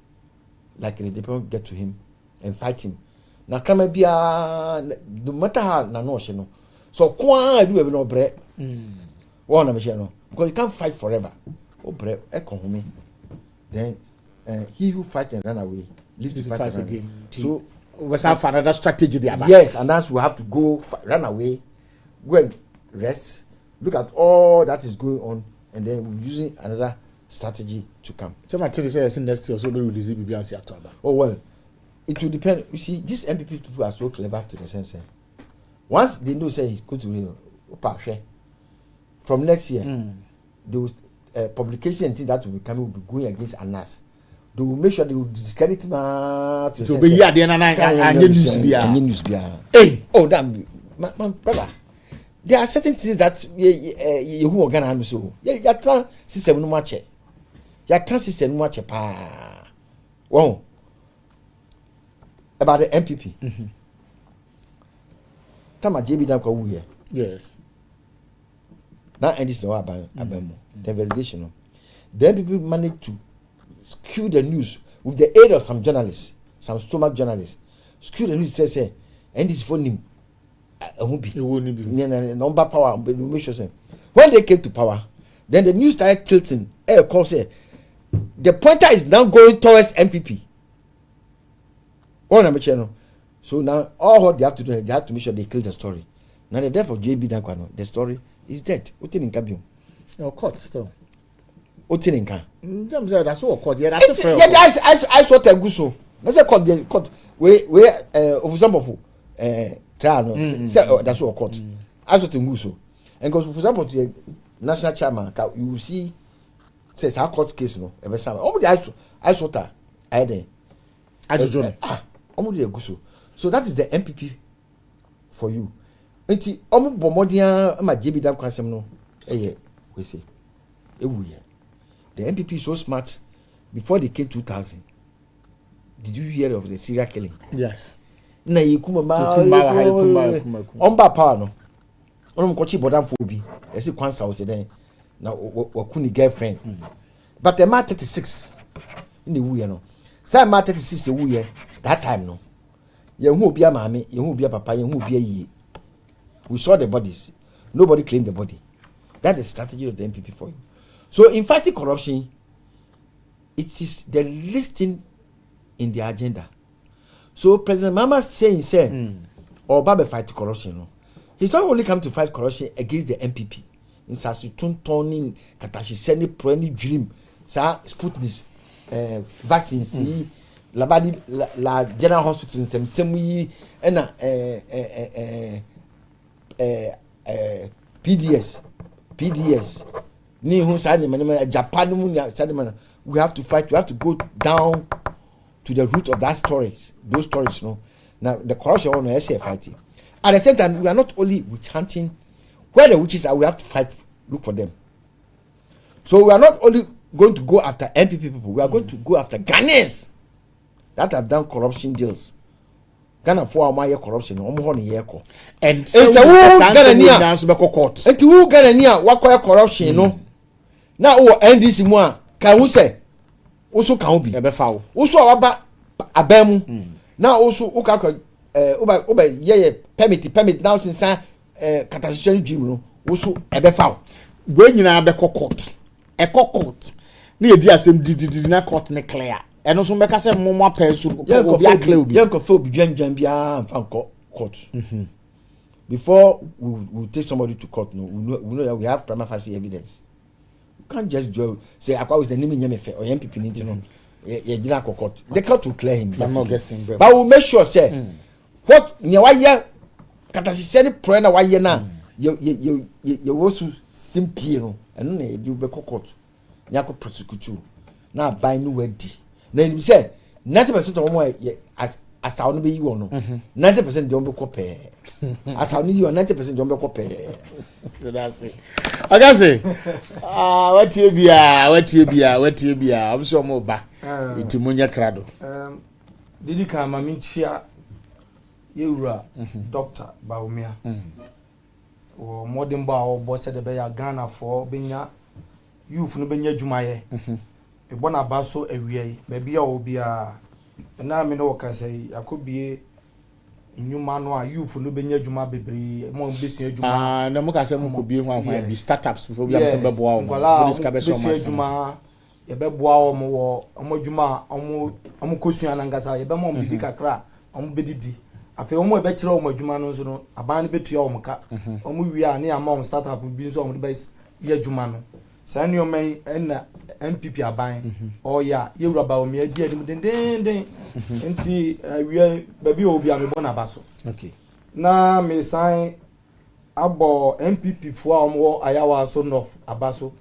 like the dependent get to him and fight him. Now come be no matter how na no she no. So kwa do we no bre. One na me no because you can't fight forever. Oh bre e kon home. Then he who fight and run away lives to fight again. So we have another strategy there. Yes, and that's we have to go run away, go and rest, look at all that is going on, and then we're using another strategy to come. So my tell you say next year also be release BBNC at October. Oh well, it will depend. You see, these MPP people are so clever to the sense. Once they know say he's going to from next year, those publication and things that will be coming will be going against Anas. They will make sure they will discredit him to be here then and news be. Hey, oh damn, my brother. There are certain things that you who are gonna have so. Yeah, trans system no match. Yeah, trans system no match pa. Wow. About the MPP. Tama JB dan kwa wuye. Yes. Now and this no about the investigation. The MPP managed to skew the news with the aid of some journalists, some stomach journalists. Skew the news say and this phone him. Number power. When they came to power, then the news started tilting. Call say the pointer is now going towards MPP. So now all what they have to do, they have to make sure they kill the story. Now the death of JB Dankwano, the story is dead. Your court still. That's what court. Yeah, that's a I saw Teguso. That's a court. Where of example trial no say that's what court. I saw Teguso. And because for example, the national chairman, you will see, says our court case, no, every summer. I saw that. I did. So that is the MPP for you. Enti omo bomodia ma JB dam kwasem no we say the MPP is so smart. Before they came 2000, did you hear of the serial killing? Yes. Na yikuma omba power no onom kochi bodam for bi esi kwansa wo se den na wakuni girlfriend but the man 36 in the wuye no say man 36 e wuye that time no ye hu obi amaame ye hu obi papa ye hu obi ayi. We saw the bodies. Nobody claimed the body. That's the strategy of the MPP for you. So in fighting corruption, it is the listing in the agenda. So President Mahama saying, or Baba fight corruption. No? He's not only come to fight corruption against the MPP. In Sasutun turning, Katashi Seni pro any dream. Sa Sputnik vaccines, Labadi la General Hospital in Semi and PDS ni hu sa Japan we have to fight. We have to go down to the root of that stories, those stories. No, now the corruption on the fighting. At the same time, we are not only witch hunting. Where the witches are, we have to fight, look for them. So we are not only going to go after MPP people, we are going to go after Ghanaians that have done corruption deals. Ghana for my corruption, and it's a Ghana court. And to Ghana, what corruption, no? Now, end this one. Can we say also can be a foul? Also about a bam. Now, also, permit now since catastrophic dream, also a foul. When you are a court, near the assembly did not court clear. And also make us a more person court. Before we take somebody to court, no, we know that we have prima facie evidence. You can't just say I was the name in or MPP need to know. Court. The court will clear him. But we'll make sure say what Nyawaya Katashiseni Prena Wayena you also simply and then you be court. Nyako prosecute you. Now buy new ready. Then we say 90% of them as I be you no 90% don't be copy as I need you 90% don't be copy. That's it. I can say what you be I'm sure more back itimunya krado didi kan ma minchia yewura doctor Baumia o modern ba o boss de be ya Ghana for benya youth no benya dwumaye e bona baso awie ba bia obi a na me no ka say akobie nyuma no a youth no benya dwuma bebre mo besia dwuma na mo ka say mo ko bie ho bi startups before we am say beboa o mo dis ka be so dwuma ye beboa o mo wo dwuma o kosua na ngasa ye be mo bibi kakra o mo bedidi afi o mo e be kire o mo dwuma no so no aban no betua o mo ka o mo wi a na ya ma startup bi so o mo de be ye dwuma no sanyo men na MPP aban o ya yewura ba o me adi adim den enti wi baby obi amebo na baso okay na me sign abo MPP fo amwo ayawa so north abaso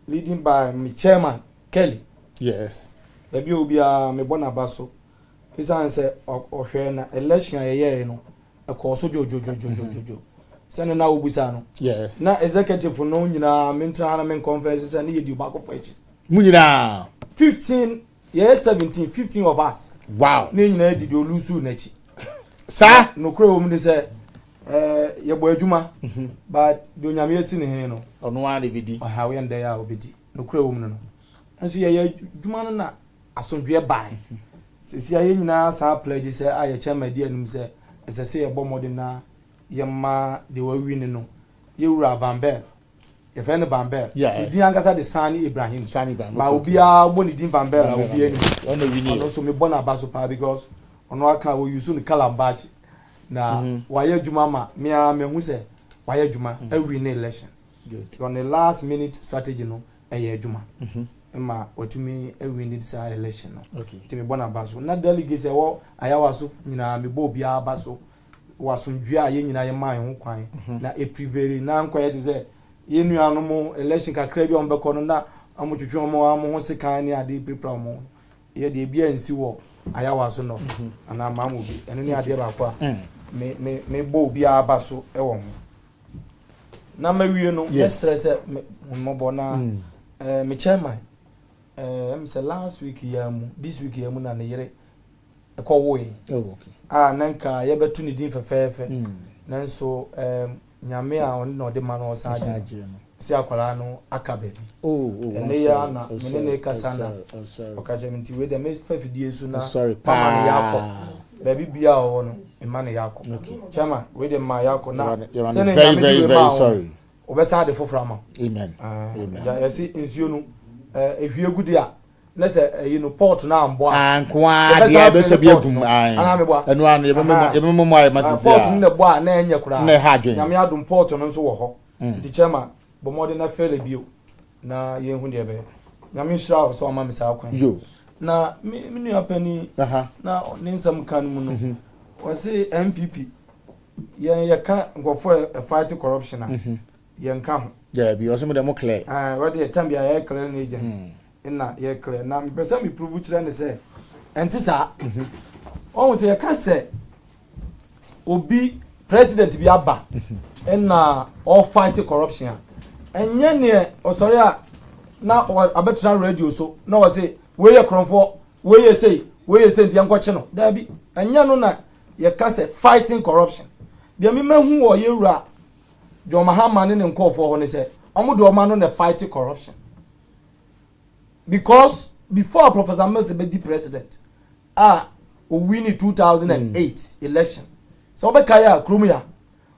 leading by my chairman Kelly. Yes, baby obi amebo na baso isan say ohwe na election ye no e ko so jojo sene na obusa no yes na executive no nyina mentra na men conference say na yedi ba ko for echi mu nyina 15 yes 15 of us wow na nyina didi olusu na echi sa no kro wo mu say ye bo adwuma but do nyame esi ne he no ono wa de bidi ha we nda ya obedi no kro wo mu no nso ye adwuma no na asondwe bai sisi aye nyina sa pledge say aye chairman di anum say esese ye bo modern na yema de wa win no yewura Van Bell ye friend Van Bell di angasa de Sani Ibrahim ma obi a boni di Van Bell obi ani ono wini ono so me bona baso pa because ono aka wo use no Calabash na waye juma ma me hu se waye juma a win election good on the last minute strategy no e juma ma watumi a win this election no okay ti me bona baso na delegate e wo ayawa so nyina me bo obi a baso wasundua ye nyina ye man ho kwan na e prevere na nkoye te say ye nuanu mo election kakra bi on be kono na amotwetwe mo ho sekan ne ade prepare mo ye de bia nsi wo ayawa so no ana mamu bi eno ne ade ba kwa me bo bi aba so e wo mo na mawie no yes se mo bo na me chairman me say last week yamu this week yamu na ne yere e ko wo yi nanka ye betu ni din fefefe nanso nyame a on no de man o saje si akwara no aka baby ene ya na mene ne kasa na okaje mti we de me fafidie su na mama ne yakọ baby bia o no ema ne yakọ chama we de ma yakọ na se ne nyame very sorry obesa de fofra ma amen ya yesi nsuo no ehwie gudi a na se you know port na ambo ankoa de be se bi agum ana me boa enu an ye be mo ai masisi port ne boa na enye kura na ha dwen nyame adum port no nso wo ho di chama bo mo de na fele bio na ye hu de be nyame shira so ama me sa kwan yo na me nu apani na ne nsam kan mu no o se MPP ye ka ngofo fight corruption ye nka ho yeah bi o se mo de mo clear what the time ya ye clear agent na ye clear na me pesa me prove kire ne se enti sa o se ye ka se obi president bi aba na all fight corruption enye ne osori a na abetra radio so na o se we ye kronfo we ye say nti enkoche no da bi enye no na ye ka se fighting corruption de me mahu wo ye wura jo Mahama ne nkofo ho ne se omudo o ma no na fight corruption because before Professor Mercy be the president o win 2008 election so be kaya kromia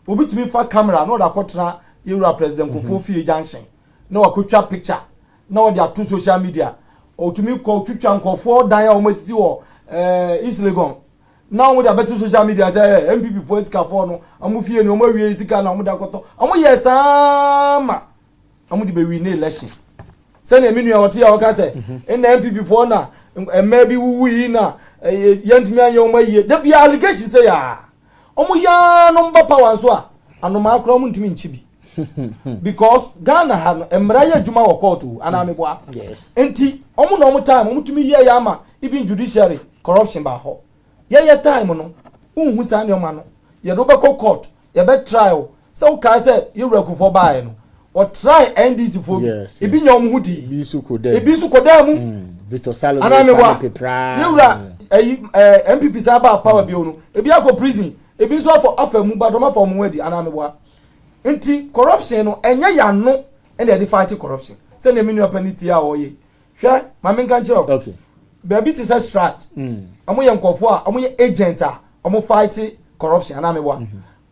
obi tumi fa camera no da kotra yewura president kofo fie junction na wakotwa picture na o dia to social media o tumi ko twitwa nkofo dan a o masisi wo East Legon na o dia beto social media say MPP for iska for no amu fie ni o ma wie isika na o da koto amu yesama amu di be win election send a minu awoti ya waka say na MPP for na maybe wuwu yi na yantimi anya o ma yie da bia allegation say ya omu ya no mba power so a anoma akra mu ntimi nchibi because Ghana ha no emra ya adwuma wo court ana me boa enti omu no omu time omu tumi ye ya ama even judiciary corruption ba ho ye time no unhu sa ne oma no ye do be court ye be trial so ka say ye rekufo bae no or try NDC for ebi nya omu hudi ebi su koda mu Victor Salo ana me boa ye wura MPP sa ba power bi onu ebi akọ prison ebi so afa mu ba do ma fa mu wadi ana me boa nti corruption no enye ya no ene dey fight corruption say na menu opportunity a oye hwe ma me kan chiro okay baby ti say strat amu ye nkofo a amu ye agent a amu fight corruption ana me boa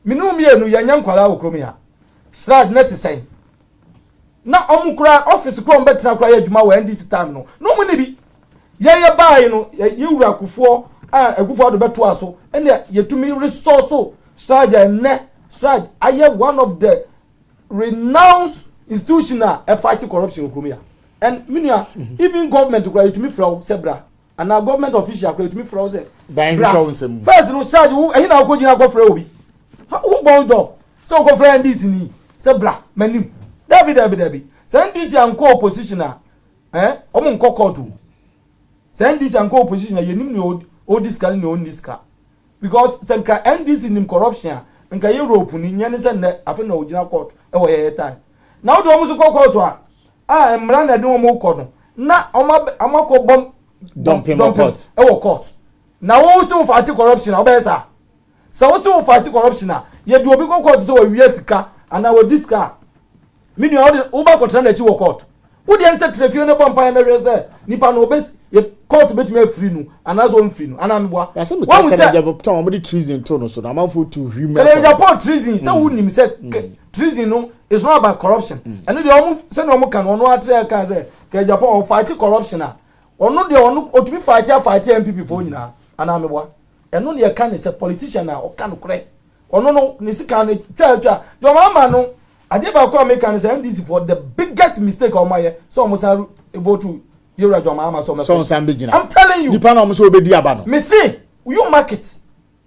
minu mienu ya nya nkwala wo kromi ha strat net say na amu kura office kura mbetra kura ya dwuma wa NDC time no no mu ne bi ye bae no ye wura kufo akufo do beto aso ene yetumi resource strategy ne strategy aye one of the renowned institutional fighting corruption okromia and minia even government kura yetumi fraud sebra and our government official kura yetumi fraud se first no charge ehi na ko jina ko fraud obi who bound up so ko fraud this ni sebra manim dabi send this anko opposition omo nko court send this anko opposition yenim ni o diska ni o diska because senka NDC nim corruption nka Europe ni nyane se na afa na ogina court e wo ye time na o do omo so court a emra na de omo ko no na amako bom dumping court e wo court na wo so fight corruption obesa so wo so fight corruption ye do obi court so wo wie sika ana wo diska mini o ba court na chi wo court wo de nse trefio ne bompa na rese nipa no obes ye court betime free nu anazo on free nu ana meboa wa mu se Japan mo di treason to no so na man for to remember kale Japan treason say who nim say treason no is not about corruption and the omu say no omu kan ono atre kan say kale Japan fight corruption a ono de ono otumi fight MPP for nyina ana meboa eno ne kan say politician na o kan kure ono no ne sika na twa do mama no ade ba ko American say NDC for the biggest mistake o maye so omo sa vote Mahama so I'm telling you. Nipa na omo so obedi aba no. Me say, you market.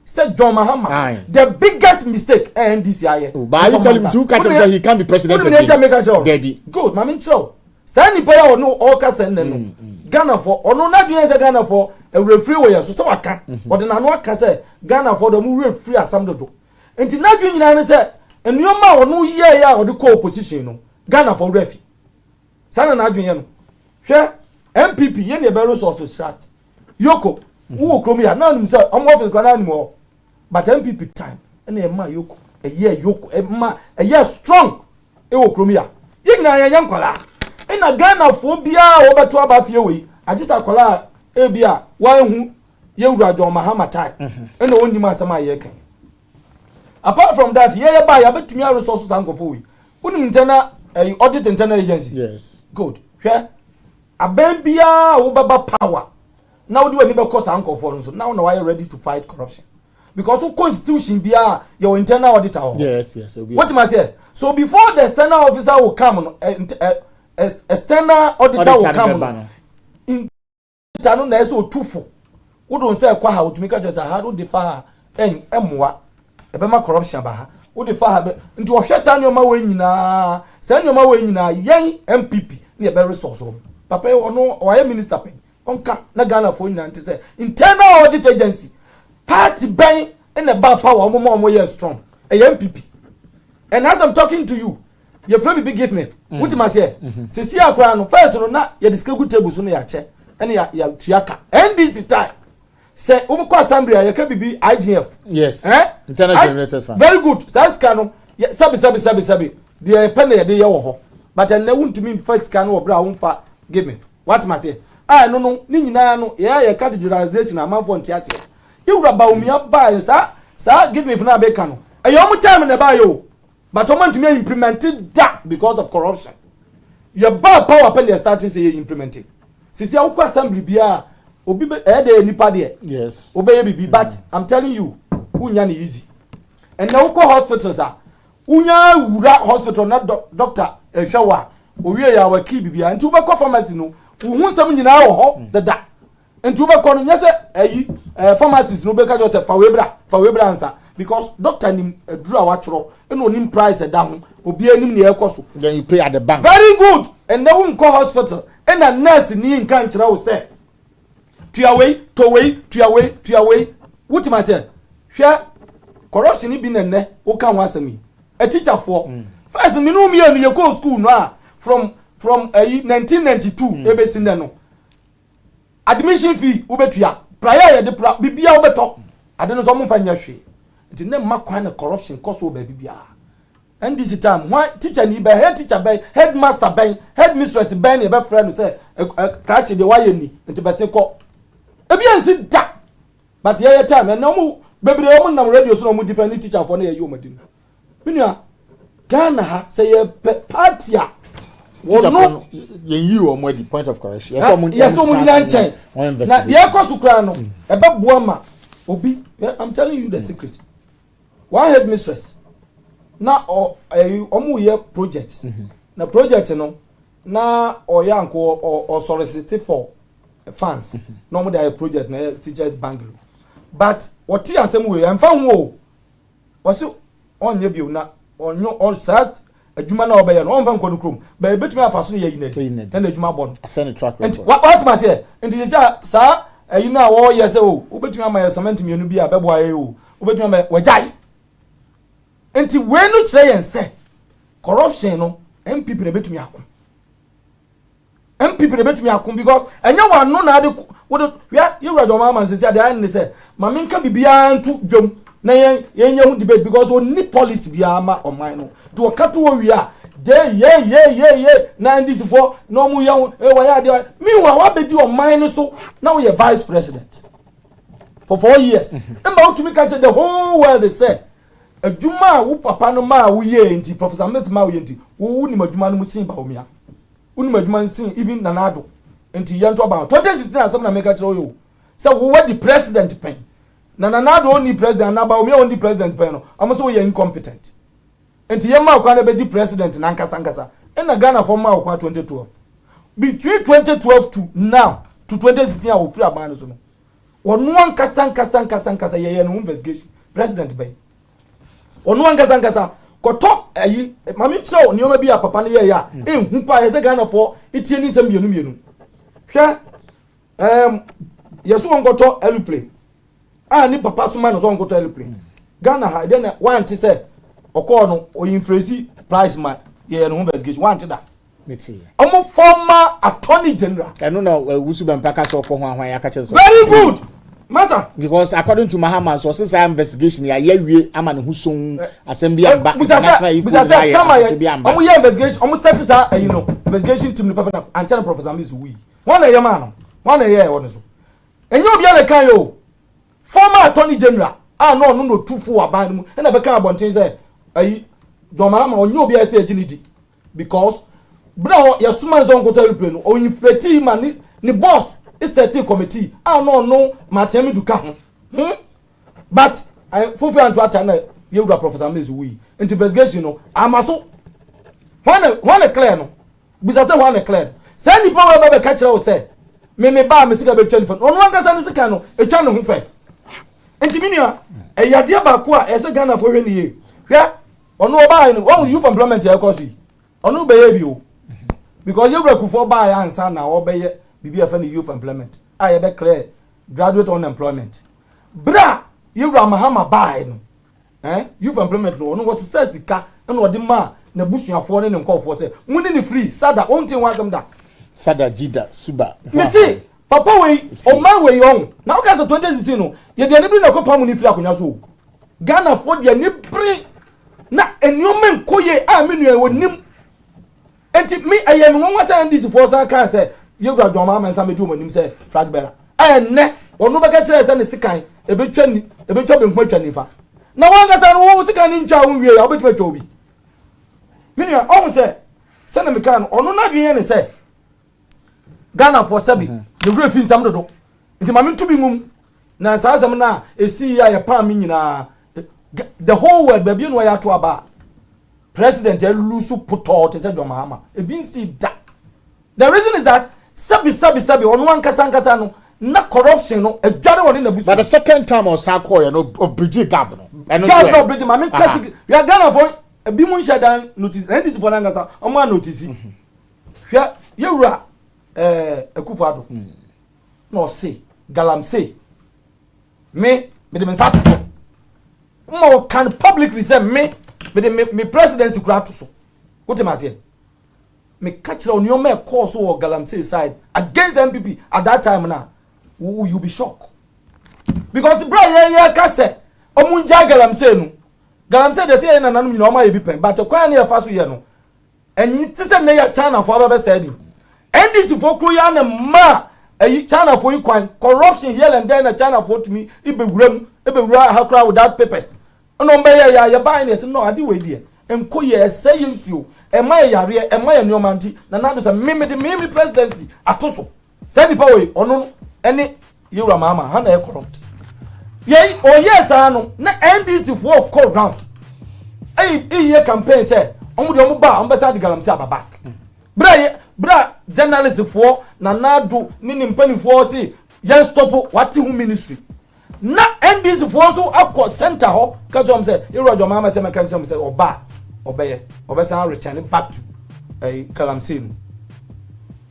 Said John Mahama. The biggest mistake NDC aye. But you tell him to catch him he can't be president again. Debbie. Good, mami so. Say ni paya no all ka send no. Ghana for ono na dwen say Ghana for a referee way so waka. But na no aka say Ghana for the mu referee asam dodo. Enti na dwen nyina ne say enuoma ono ye ya o de call opposition no. Ghana for referee. Sana na dwen ye no. Hwe MPP ye ne be resource start. Yoko wo kromi ya na nim say am office kwa na nim o. But MPP time and a ma yoko a year yoko a year strong e wo kromi ya. Ye nyina ye yankola. E na Ghana for bia wo beto aba fie we. Agisa kola e bia wan hu ye wura John Mahama time. E na onima asama ye kan. Apart from that, ye ba ya betumi a resources ankofo we. Unim internal audit internal agency. Yes. Good. Hwe aben bia wo baba power. Now do any because ankofo so now why you ready to fight corruption? Because of constitution bia your internal auditor. Yes. What am I say? So before the external officer will come, external auditor will come. Internal na so tufo. We don't say kwa ha utumika just how do defa emwa ebema corruption ba ha. We defa ha nti ohwe sa nyoma we nyina. Sa nyoma we nyina yen MPP na be resource. Papa ono oye minister pen. Onka na Ghana for nyina nti say internal audit agency party bang in the bar power more years strong a MPP. And as I'm talking to you, your friend be give me what must say see akwa no first no na ya discuss good table so na ya che and ya tiaka and this time say we ko assembly ya ka bibi IGF yes internal generated fund very good say scan sabi the pen ya dey wo ho but and na wont me first scan wo bra wo fa give me what must say no ni nyina no ya ka digitalization amafo ntiase you raba umia ba sa give me na be kanu ayom time na ba yo but o want to implement that because of corruption your bar power pen they starting say implementing sisi akwa assembly bia obi dey nipa there yes obey bibi but I'm telling you unya na easy and now ko hospitals unya wura hospital na doctor ehwewa owie ya wa ki bibia nti ubekọ pharmacy no uhun sam nyina wo ho da nti ubekọ no nyese pharmacies no beka just fa webra ansa because doctor nim dura wa choro eno nim price da ho obi anim ne ekoso then you pay at the bank very good and now we call hospital and a nurse ni nkan kira wo say tuaway what am I say hwe corruption bi nenne wo kan wa asemi a teacher for first me no me ye go school no from 1992 ebe sin no admission fee wo betua prior ye de bibia wo beto ade no so mo fanya hwe nti ne makwan na corruption cause wo ba bibia and this time why teacher ni be head teacher be headmaster be headmistress be ne be friend say catch the why ni nti be se ko ebi ansi da but ye time and no mu bebre o mu nam radio so no mu defend teacher for na ye yo madim minua Ghana ha say ye party a wono ye o mo the point of correction yes so mu nyina nchen na ye koso kra no e be boa ma obi I'm telling you the secret one headmistress na omu ye project na project no na oyanko or solicit for funds no mo dey project na teachers bangalo but what you asem we am fa ho o so onye bi na onyo on sad adwuma na obeya no on fa nkonu krom ba betumi afaso ye yinadi na adwuma bon asane track record what ma say enti sa na wo ye say o betumi ama cement mienu bi abebo aye o betumi ama wajai enti wenu kire yen say corruption no MPP na betumi akon MPP na betumi akon because enya wano na ade wodo you were Mahama man say ade an say mama nka bibia ntu dwom na yen hu debate because oni policy bia ma oman no do kato wo wi a ye na ndisi for no mu yan wa ya de meanwhile wa be di oman no so now we vice president for 4 years emba utumi ka say the whole world say adwuma wo papa no ma wo ye nti professor Miss ma wo ye nti wo ni madwuma no musin ba omia wo ni madwuma nsin even nanado nti ye nto ba 2016 asem na make kire wo say wo the president pen na nanado oni president na ba omia oni president pen no am so ye incompetent nti ye ma kwa na be di president na nkasa na Ghana for ma kwa 2012 between 2012 to now to 2016 a wo free aban so no Onu ankasa ye no investigation president bay. Onu ankasa koto ayi mami tro nioma bi a papa ne ye ya hu pa ye se Ghana for itie ni sem mienu hwe yeso onkoto aeroplane ni papa so man so onkoto aeroplane Ghana ha den want say okọ no o influence price ma ye no investigation want that omo former attorney general eno na wusu bempaka so okọ ho ahwan ya ka che so very good Master, because according to Mahama, so since our investigation, ya yewe ama ne huson assembly amba national youth come here investigation almost start investigation team the paper and channel Professor Miss we one year man one year one so enye obi ala kan yo former attorney general no tufu aban mu na be kan abonten say ayi John Mahama onye obi ase agility because bro ya suma zo nkoto aeroplane o inflate man ni boss is a committee no Matemi Duka but I fufu and to you Professor Miss we investigation no amaso one clear no bisa say one clear say ni power be catch you say me ba me sika be 24 ono anga say sika no e twa no ho first entiminiwa e yade ba ko a e say Ghana for hwe ni ye hwe ono oba no won youth employment e kosi ono be ye bi o because you break for ba ya ansa na obeye bibi afa ni youth employment ye be clear graduate unemployment bra yewra Mahama buy no youth employment no no was sika no odi ma na busuafo ne nkofo se muni ni free sada ontin wansam da sada jida suba me see papa we o man we on na o ka se 2016 no ye de anibri na ko pa muni free akonya so Ghana for de anibri na enyomen koye a menu e wonim enti me ayem won say ndisi for san kan say you got John Mahama and do monim say flag bearer ne onu be ka kire say ne sikan ebetwa be nkwa nifa na wanga say no sikan ni ntwa won wie ya obetwa twa obi mini o say na me kan onu na dwen ne say Ghana for sabi the great fin sam dodo nti mame to bi mum na sa asem na esi ya pa me nyina the whole world baby no ya to aba president elusu puto te say John Mahama e bin see that the reason is that sabi onu ankasa no na corruption no adware woni na busu but the second time on Sako no bridge gap no no bridge mame classic we are Ghana for bi mun shadan notice and this for ankasa omo notice hwa yewura Akufo-Addo no say galamsey me dem start so mo can publicly say me presidency kura to so what am I saying me catch on your me course or galamsey side against MPP at that time now you be shocked because the bra ye ka say omunja galamsey no galamsey dey say na nanu mi no ma ye bi pen but kwan na ye fa so ye no enyi ti say na ya China for aba be say ni and this for kuya na ma China for you corruption here and there na China for to me ibewura hakura without papers no be ya buy ne no ade we die enko ye say you e ma yare e ma nyoma nti na do say me presidency atoso say ni pa we ono ene yewura Mahama ha na e corrupt ye o yes ano na NDC for call rounds ye campaign say omo de omo ba omo be say galamsey ababak bra journalist for na nado ni mpani for say yen stop what hu ministry na NDC for so akọ center ho ka jom say John Mahama say me kan say oba say return back to galamsey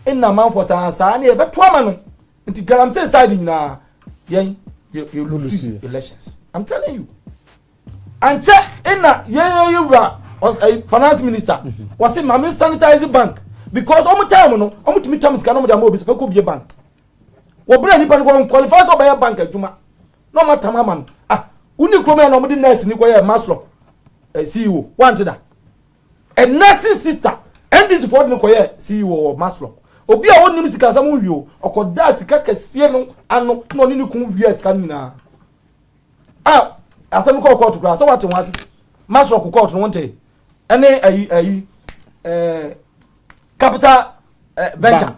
na man for sa na e beto ama no nti galamsey side nyina yen you lose elections I'm telling you anche ina yewura finance minister was say mama sanitize bank because omo time no omo timi tam sika no mo da mo obisi fe ko bie bank wo bra ni ban ko qualify so buy bank adwuma no matter mama uni kroma na omo di nurse ni ko ye maslock CEO want that a nursing sister and this for ni ko ye CEO maslock obi a onim sika sam wi o okoda sika kese no ano no ni ku wi sika nyina asem ko court kra so what won maslock court no wonte ene capital venture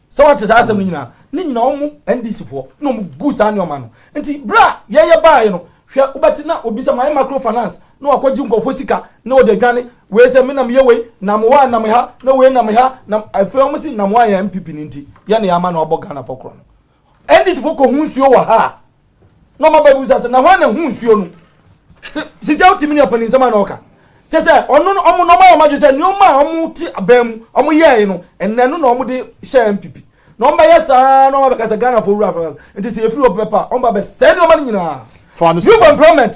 so what is asem nyina ni nyina omo NDC for no mu gu sa ne o ma no nti bra ye bae no hwe ubatina obisa my microfinance no akwaji nkofo sika na o de dwane we se me na me we na mo wa na me ha na we na me ha na afi omo si na mo ya MPP ni nti ye na ya ma na obo Ghana for kro no and this book hunsuo wa ha no ma babu say na hwan na hunsuo no sisi ultimate opening sama na oka say ono omo no ma ma say no ma omo ti abam omo ye no enna no omo de share MPP no mba yesa no ma because Ghana for rural it is a free of paper on ba send no man nyina youth employment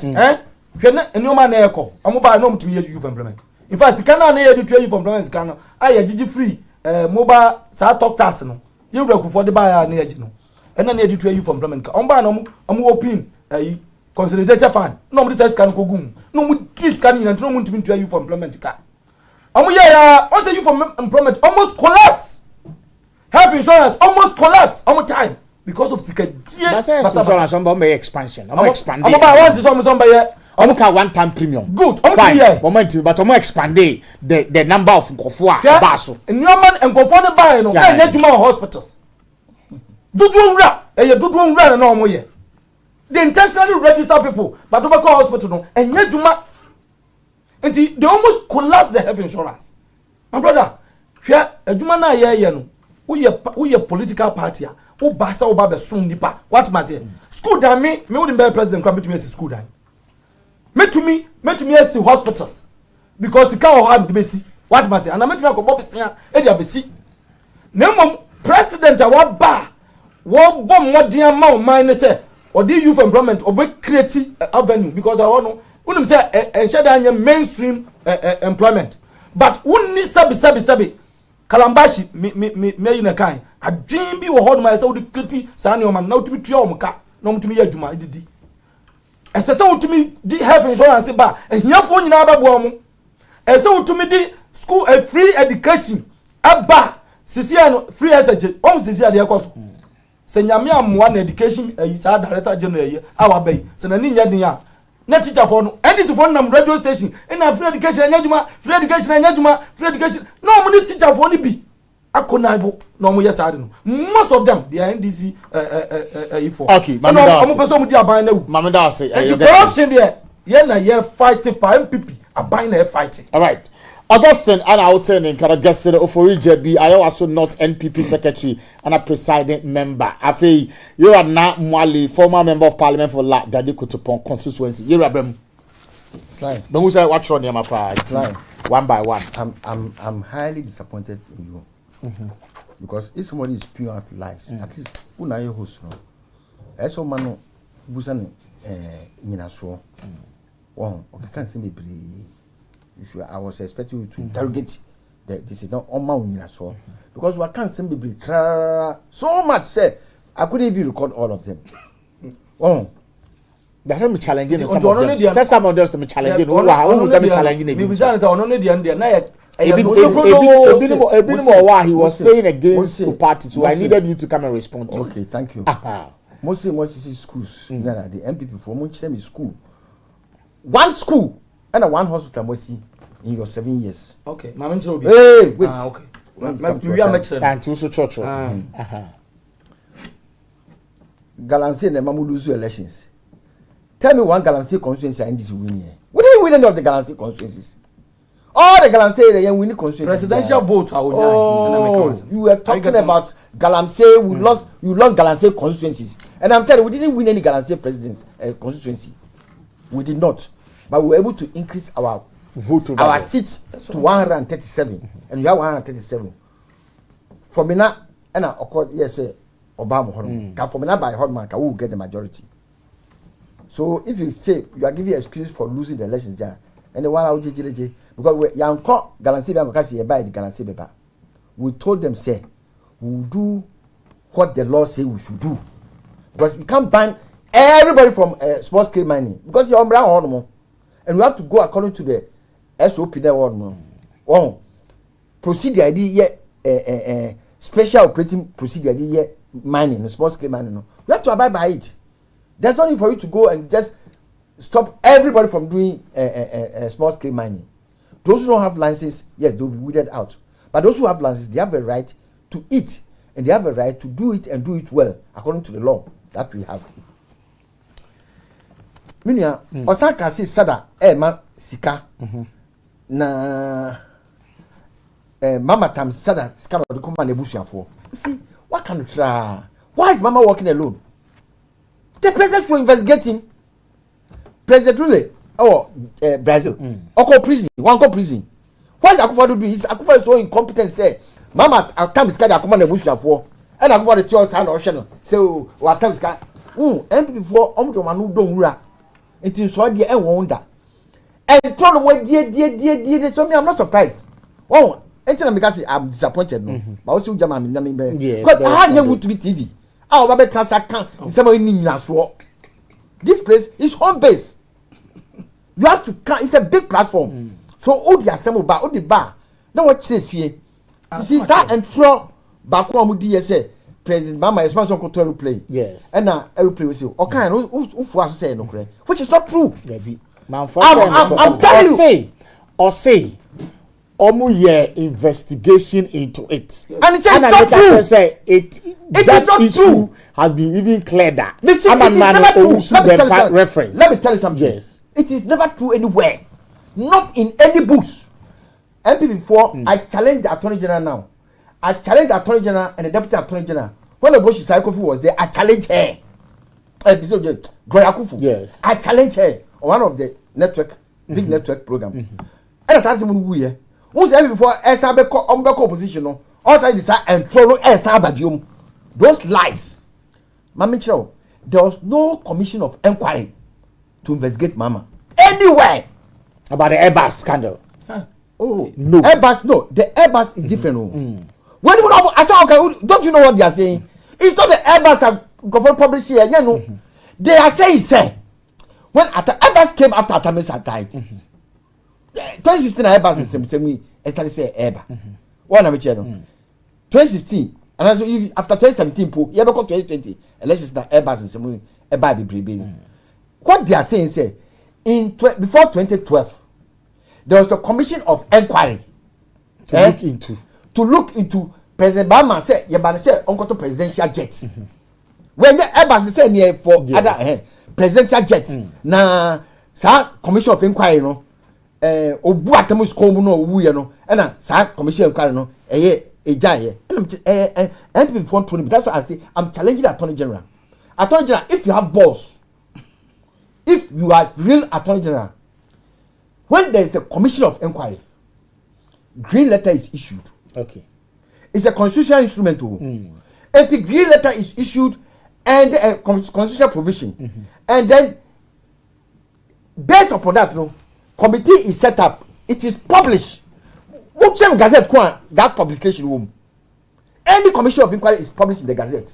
hwene eno ma na eko omo ba no mutumi youth employment in fact Ghana na ye do youth employment Ghana aye gigi free mobile sa talk tax no you break for the buyer na ye no ena na ye do youth employment ka omo ba no omo open consolidated fund no mo this can kogum no mo this can nyina no mo mutumi to youth employment ka omo ye ya on say youth employment almost collapse. Health insurance almost collapsed almost time because of sikadie. That's insurance on by expansion. I'm expanding. I'm about one to some by I'm one time premium. Good. I'm moment but I'm expanding the number of nkofo a baso. Nyoman nkofo ne buy no na yeduma hospitals. Dudu nra dudu nra na omo ye. They intentionally register people but to call hospital no yeduma. And they almost collapsed the health insurance. My brother, here aduma na ye no. We a political party who basa oba be sun nipa what must say school dan me wouldn't be president come to me school dan me to me see hospitals because the can have be see what must say and I make me go bob sia e dia be see na mom president a wa ba wo bom modern ma o man say or the youth employment or be create avenue because I want no unum say enshada mainstream employment but unni sabi Kalambashi me yin kan adwin bi wo hodom say wo kriti sa ne o man na utumi tua o mka na utumi ya adwuma didi ese se utumi di health insurance ba ehiafo nyina ba bo mo ese utumi di school free education aba sisi no free SH o sisi ade ekoso se nyame amwa na education sa director general awa bai se na ni nya din a na teacher for no and this for nam radio station na free education anyaduma free education no mo ni teacher for ni bi akona ibo no mo yes ade no most of them they are NDC okay mamida mo person mo di aban na wu mamida say corruption there ye na ye fighting for MPP aban na fighting all right Augustine and Alton in Karagasere Oforije B. I also not NPP secretary and a presiding member. Afi, you are now Mwali, former member of parliament for La Dadi Kutupon constituency. You are them. Slime. But who's watch on your mapa? Slime. One by one. I'm highly disappointed in you. Because if somebody is spewing out lies, at least who na your host no. Eso mano busan nyinaso. Wow, okay, can't see me I was expecting you to interrogate this is not on my so because we can't simply so much say I couldn't even record all of them. Oh, that's me challenging some of them. Say some of them some challenging. Who challenging? Maybe say on the end there. He was saying against the party, so I needed you to come and respond to. Okay, thank you. Most schools, the MPP for much them is school. One school. And one hospital must see in your 7 years. Okay, Mama Chobi. Hey, wait. Okay. We are mature. And also church. Galamsey and Mamu lose elections. Tell me one Galamsey constituency in this win here. We didn't win any of the Galamsey constituencies. All the Galamsey they winning constituencies. Presidential vote. Oh, you were talking about Galamsey. We lost. You lost Galamsey constituencies, and I'm telling you, we didn't win any Galamsey presidents constituency. We did not. But we were able to increase our vote, our seats to 137, and you have 137. For me now, and I accord yes, Obama. For me now, by Hodman, I will get the majority. So if you say you are giving excuses for losing the elections, and the one I will because we young call Galansi because you buy the Galansi paper. We told them say we will do what the law say we should do, because we can't ban everybody from sports claim mining because you're on brown hormone. And we have to go according to the SOP that one. Oh, procedure idea special operating procedure idea mining, sports claim mining. No, you have to abide by it. There's no need for you to go and just stop everybody from doing small scale mining. Those who don't have licenses, yes, they will be weeded out. But those who have licenses, they have a right to eat, and they have a right to do it and do it well according to the law that we have. Minya, Osaka si sada ma sika na mama tam sada sika no de koma na ebusuafo. You see, what can try? Why is Mama working alone? The president should investigate him. President Lule, Brazil, Oko prison, one go prison. What is Akufo do? Akufo is so incompetent. Say, Mama, I come to the command the bush for, and Akufo the two son or channel. So, what time is that? MP before Manu don't rap. It is so dear and wonder. And tell them what dear. So me, I'm not surprised. Oh, until because I'm disappointed. No, but also German. Because I had never to be TV. Our Baby Transact can't. Somebody in this place is home base. You have to come. It's a big platform. So all the assemble bar, all the bar. Now what this here? You see, that and throw back one with DSA. President Mahama is not going to aeroplane. Yes. And now aeroplane will say, okay, who for say no correct? Which is not true. I'm telling you. Or say, investigation into it. And it says not true. It is not true. Has been even cleared up. It is never true. Let me tell you something. Yes. It is never true anywhere. Not in any books. MP before, I challenge the Attorney General now. I challenge the Attorney General and the Deputy Attorney General. When the Boshi Saikofi was there, I challenge her. Gloria Kufu. Yes. I challenge her on one of the network, big network program. And I started someone who here. Once MP before, Esabeko opposition, no. Also decide and throw no Esabadium. Those lies. Mami Chiro, there was no commission of inquiry to investigate Mama anywhere about the Airbus scandal. Oh no, Airbus no. The Airbus is different. When you know, I say okay, don't you know what they are saying? It's not the Airbus that published here. You know, they are saying when Airbus came after Atamis had died. 2016 Airbus is the same. Started say Airbus. What am I saying? 2016 and also after 2017, you ever got 2020 elections that Airbus is the same. What they are saying say before 2012 there was a commission of inquiry to look into President Mahama say Yabani say uncle to presidential jets. When the Airbus say near for other presidential jets na sa commission of inquiry no obu atamus komu no owu ye no na sa commission of inquiry no ejaye MP before 20 that's what I say. I'm challenging the Attorney General. Attorney General, if you have balls, if you are real Attorney General, when there is a commission of inquiry, green letter is issued. Okay. It's a constitutional instrument. If the green letter is issued and a constitutional provision, and then based upon that, committee is set up. It is published. Muchem Gazette, that publication room. Any commission of inquiry is published in the Gazette.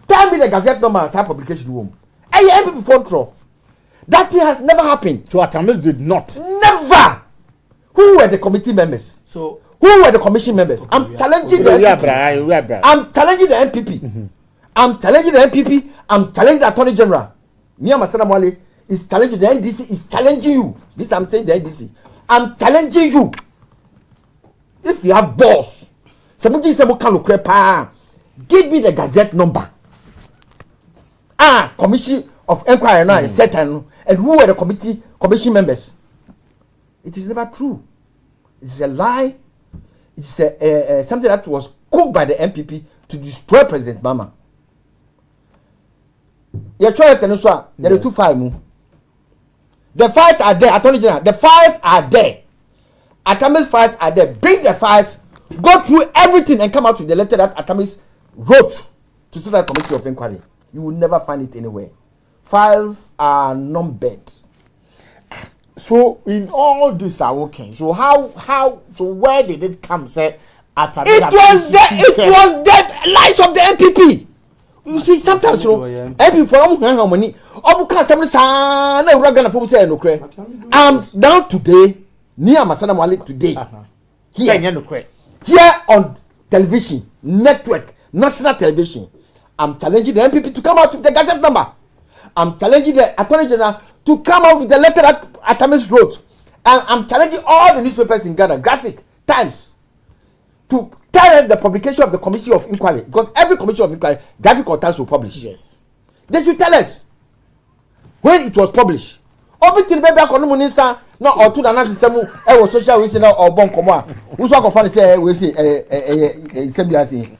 Tell me the Gazette number as that publication room. And you before throw. That thing has never happened. So Atamis did not. Never. Who were the committee members? So who were the commission members? I'm challenging the MPP. I'm challenging the MPP. I'm challenging the MPP. I'm challenging the Attorney General. Niyama Sadamwale is challenging the NDC. Is challenging you. This I'm saying the NDC. I'm challenging you. If you have balls, somebody say give me the Gazette number. Commission of inquiry now is certain, and who are the commission members? It is never true. It is a lie. It's something that was cooked by the MPP to destroy President Mahama. You're trying to tell there are 2 files. The files are there, Attorney General. The files are there. Atamis files are there. Bring the files, go through everything, and come out with the letter that Atamis wrote to the committee of inquiry. You will never find it anywhere. Files are numbered. So in all this are working. So so where did it come? Say it was the lies of the MPP. You see, sometimes MPP for money. Down today, near Masana Mali today. Here on television, network, national television. I'm challenging the MPP to come out with the Gazette number. I'm challenging the Attorney General to come out with the letter that Atamis wrote. And I'm challenging all the newspapers in Ghana, Graphic, Times, to tell us the publication of the Commission of Inquiry. Because every Commission of Inquiry, Graphic or Times will publish. Yes. They should tell us when it was published. Obviously, baby, I can't minister. No, or to the analysis, was social reason or bon comma. Who's what confirmed say we say assembly.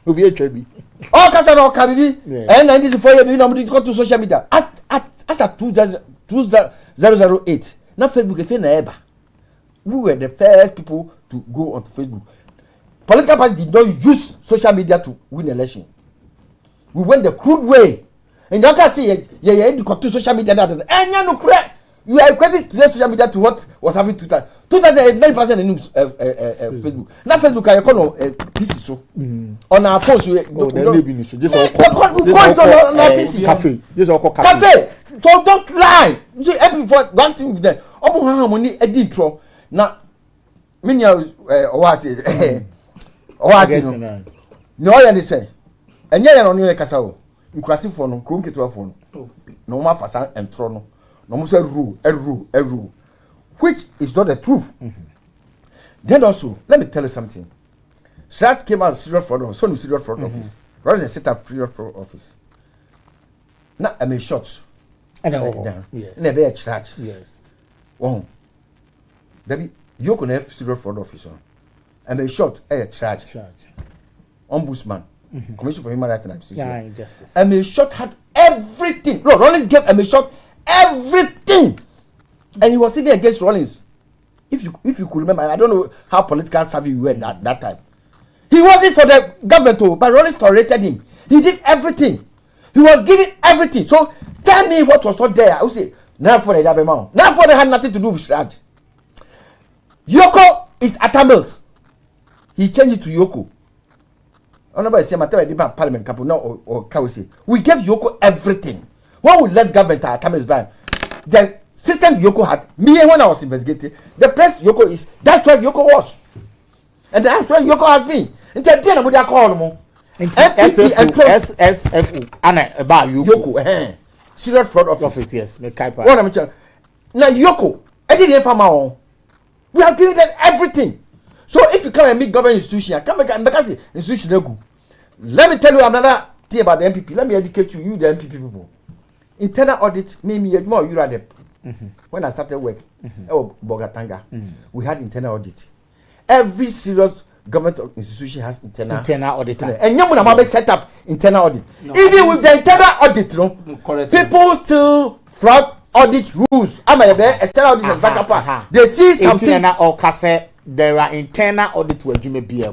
Obi etwa all kasa no ka bibi and this for you no go to social media as at 2008 na Facebook e fe na eba. We were the first people to go onto Facebook. Political parties did not use social media to win election. We went the crude way. And you can see, you to social media. And you are equating to social media to what was happening to 2008, 90% in Facebook. Now Facebook, I call PC so. On our phones, we just cafe. Cafe. So don't lie. See, every one thing with them. Money a intro. Now, many was it? No, I say. And yet, on your castle. Inclusive for no, crunk to a phone. No more for and trono. No more rule, a rule. Which is not the truth. Then also, let me tell you something. Strat came out serious fraud office. So serious fraud office. Rather than set up serious fraud office. Now I made shots. And yes. Never a charge. Yes. Oh. Debbie, you can have serious fraud officer. And made shot a charge. Ombudsman. Commission for Human Rights and Justice. And made shot had everything. No, Rollins gave a shot everything. And he was even against Rollins. If you could remember, I don't know how political savvy you were at that time. He wasn't for the government, but Rollins tolerated him. He did everything. He was giving everything. So tell me what was not there. I would say, now for the Yabemao. Now for the had nothing to do with Shraj. Yoko is Atamils. He changed it to Yoko. Honorable Sema Parliament Capo now or Kawisi. We gave Yoko everything. When we left government at Atamils ban, the system Yoko had, me when I was investigating, the place Yoko is, that's where Yoko was. And that's where Yoko has been. Until then, I would have called him. SFO, Anna, about Yoko, serious fraud office, yes. Now, Yoko, I didn't have my own. We have given them everything. So if you come and meet government institution, come and make us institution. Let me tell you another thing about the MPP. Let me educate you, the MPP people. Internal audit made me more you rather. When I started work, Bogatanga, we had internal audit. Every serious government institution has internal audit. And you set up internal audit. No, even with the internal audit, people still flout audit rules. External audit is back up. They see something. There are internal audit where you may be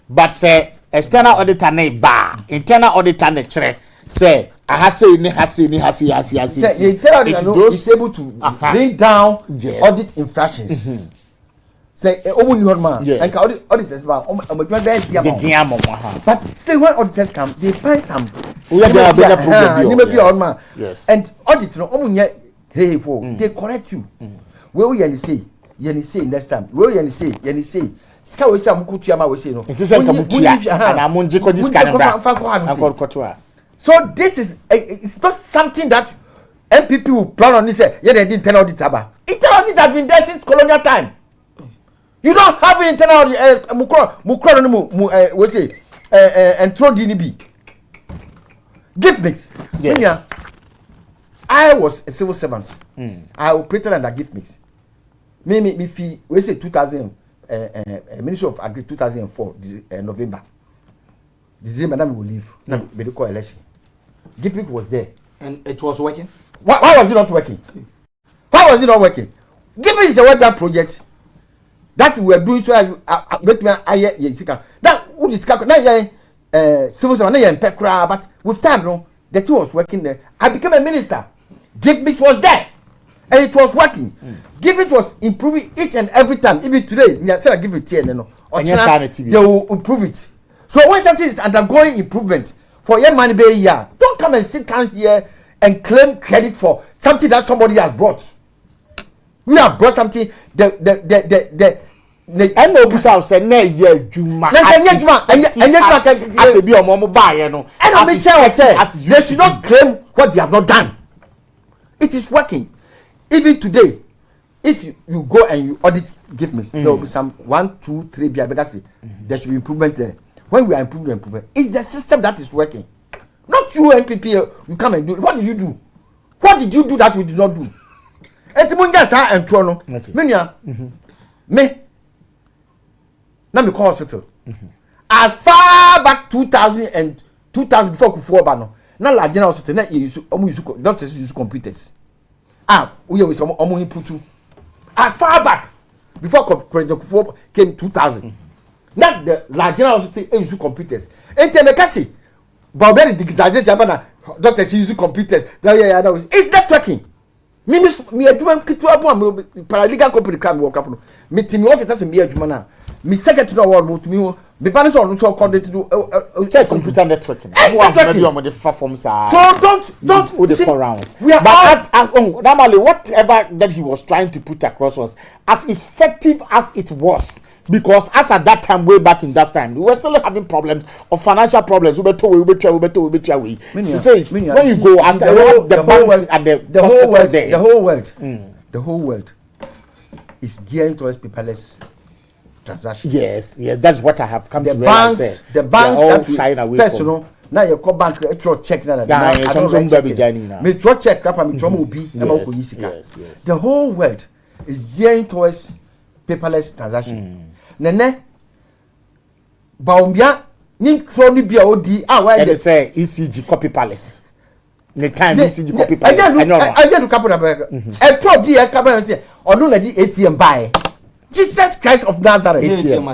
but say external auditor ne ba internal auditor ne chere say I has say ni has the internal auditor is able to bring down audit infractions. Say omu ni horma and auditors ba but say when auditors come they find some yes and audit no omu nye hey for they correct you where we say say next time where you say ska we say amukutu ama we say no and amunji ko this kind of so this is it's not something that MPP will plan on this they didn't tell audit aba internal audit has been there since colonial time. You don't have an internal audit mukro no we say and throw DNB gift mix. Yes. I was a civil servant. I operated under gift mix. Me fee we say 2000 Ministry of Agri 2004 November December now we will leave now we call election. Giving was there and it was working. Why was it not working? Why was it not working? Giving is a work done project that we were doing so make me that who discuss now civil servant but with time no the thing was working there. I became a minister. Give me was there. And it was working. Give it was improving each and every time. Even today, I said I give it 10, they will improve it. So when something is undergoing improvement for your money be here, don't come and sit down here and claim credit for something that somebody has brought. We have brought something. I know people say na ye juma. As a be on momo buy no. And I mean say they should not claim what they have not done. It is working. Even today, if you go and you audit give me, there will be some 1, 2, 3 there should be improvement there. When we are improving, it's the system that is working. Not you MPP, you come and do it. What did you do? What did you do that we did not do? And Trono, me, now me call hospital. as far back 2000 and 2000 before Kufuor no. Na la general hospital na use doctors use computers. We use input as far back before President Kufuor came 2000. Now the la general hospital use computers. Ente mekasi. But very digitalization na doctors use computers. It's networking. Me adwuma kitwa bo paralegal company crime work up no. Me timi officer me adwuma na. Me secretary no won mo timi me ban so on so coordinate do check computer networking. Maybe on the platforms are. So don't with the rounds. But normally whatever that he was trying to put across was as effective as it was. Because as at that time, way back in that time, we were still having problems of financial problems. We better when you go and the banks and the whole world is gearing towards paperless transactions. Yes, that's what I have come to realize. The banks that away first, from. Now you call bank check now. Me check crap and yes. The whole world is gearing towards paperless transaction. Nene Baumbia nim throw ni bia odi why they say ECG copy palace. The time ECG copy palace. I get to couple of e pro di e ka ban say odun na di ATM buy. Jesus Christ of Nazareth. ATM I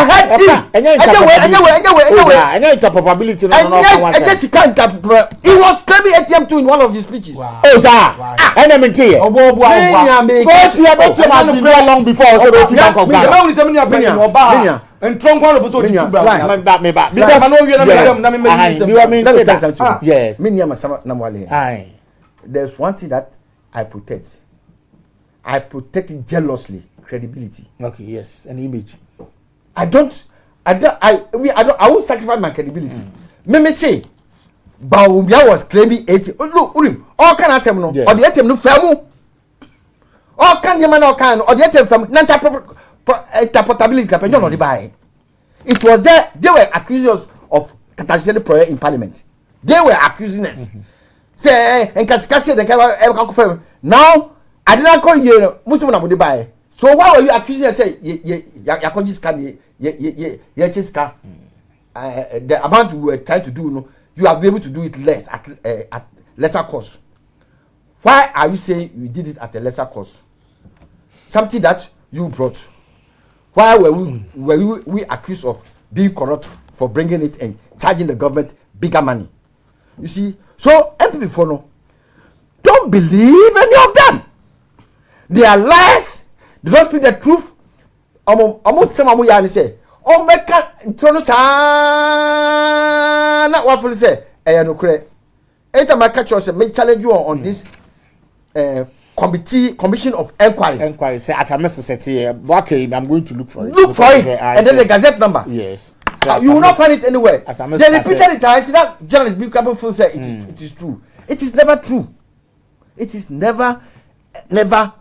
heard him. Any probability no. He was claiming ATM too in one of his speeches. Wow. Oh sir. Enemy here. Go to long before so if you don't come and Trump one of us yes. There's one thing that I protect. I protect it jealously. Credibility. Okay, yes, an image. I won't sacrifice my credibility. Me say, Baumbia was claiming 80. Look, all can I no, or the ATM no famu. All can the man or can or the ATM from non-portability. No, the buy. It was there. They were accusing us of catastrophic prayer in Parliament. They were accusing us. Say, and Cascade, the now I did not call you Muslim na buy. So why were you accusing us? Say the amount we were trying to do, no, you are able to do it less at lesser cost. Why are you saying you did it at a lesser cost? Something that you brought. Why were we accused of being corrupt for bringing it and charging the government bigger money? You see, so MPP for no, don't believe any of them. They are lies. They don't speak the truth. Almost some of you say, "Oh, make introduce not what for say." No correct. Anytime I catch you, say, may challenge you on this commission of inquiry. Inquiry. Say at a message. Okay, I'm going to look for it. Look for it, and then the Gazette number. Yes. You will not find it anywhere. They repeated it. That journalist Big Crabble Phil said it is true. It is never true. It is never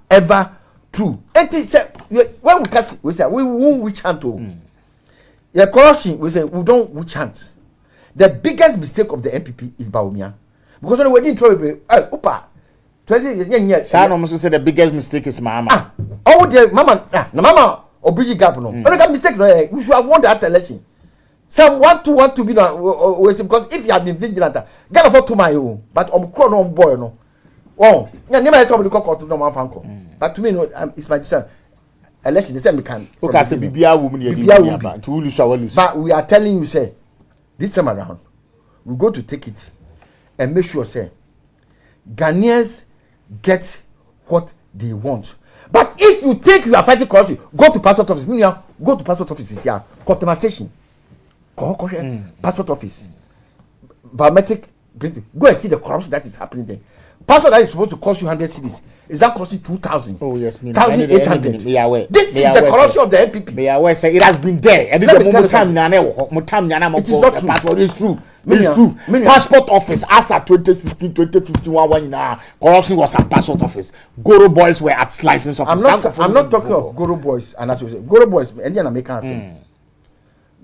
ever true. It is when we cast, we say we won't witch hunt. Yeah, corruption. We say we don't witch hunt. The biggest mistake of the MPP is Bawumia, because when we didn't throw it, opa. 20 years. San almost say the biggest mistake is Mahama. Oh, the mama Obrigi gap no. When got mistake no, we should have won that election. Some want to be no, because if you had been vigilant, get afford to my own, but crown on boy no. Oh, yeah, never somebody call to no man fanko. But to me, no, it's my decision. Unless the same can. Okay, say Bibia woman, but we are telling you, say, this time around, we're going to take it and make sure, say, Ghanaians get what they want. But if you think you are fighting corruption, go to passport office. Go to passport office here. Customer station. Passport office. Biometric. Go and see the corruption that is happening there. Passport that is supposed to cost you 100 cedis. Is that costing 2,000? Oh yes, 1,800. This is the corruption of the MPP. It has been there. It is not true. It's true. It's true. Passport office as at 2016, 2015, one now corruption was at passport office. Goro boys were at license office. I'm not talking of Goro boys, and as we say, Goro boys. Indian American say,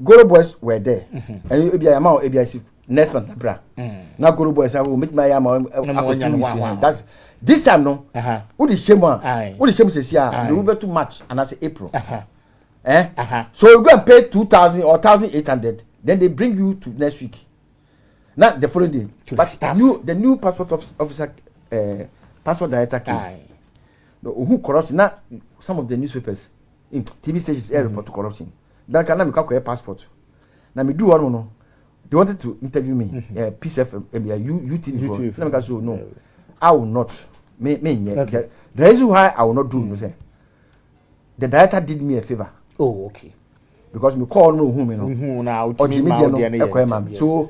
Goro boys were there, and you be a man, next month, bra. Now Goro boys, I will make my opportunity. That's this time, no. What is shame? What is shame? Says yeah, we were too much, and I say April. So you go and pay 2,000 or 1,800. Then they bring you to next week. Not the following day. But the new passport officer, passport director came. Who corruption? Not some of the newspapers in TV stations report to corruption. That can make a passport. Now me do one no. They wanted to interview me. Peace FM, UTV. Let me say no. I will not. The reason why I will not do say the director did me a favor. Oh, okay. Because me call no whom you know. Now, so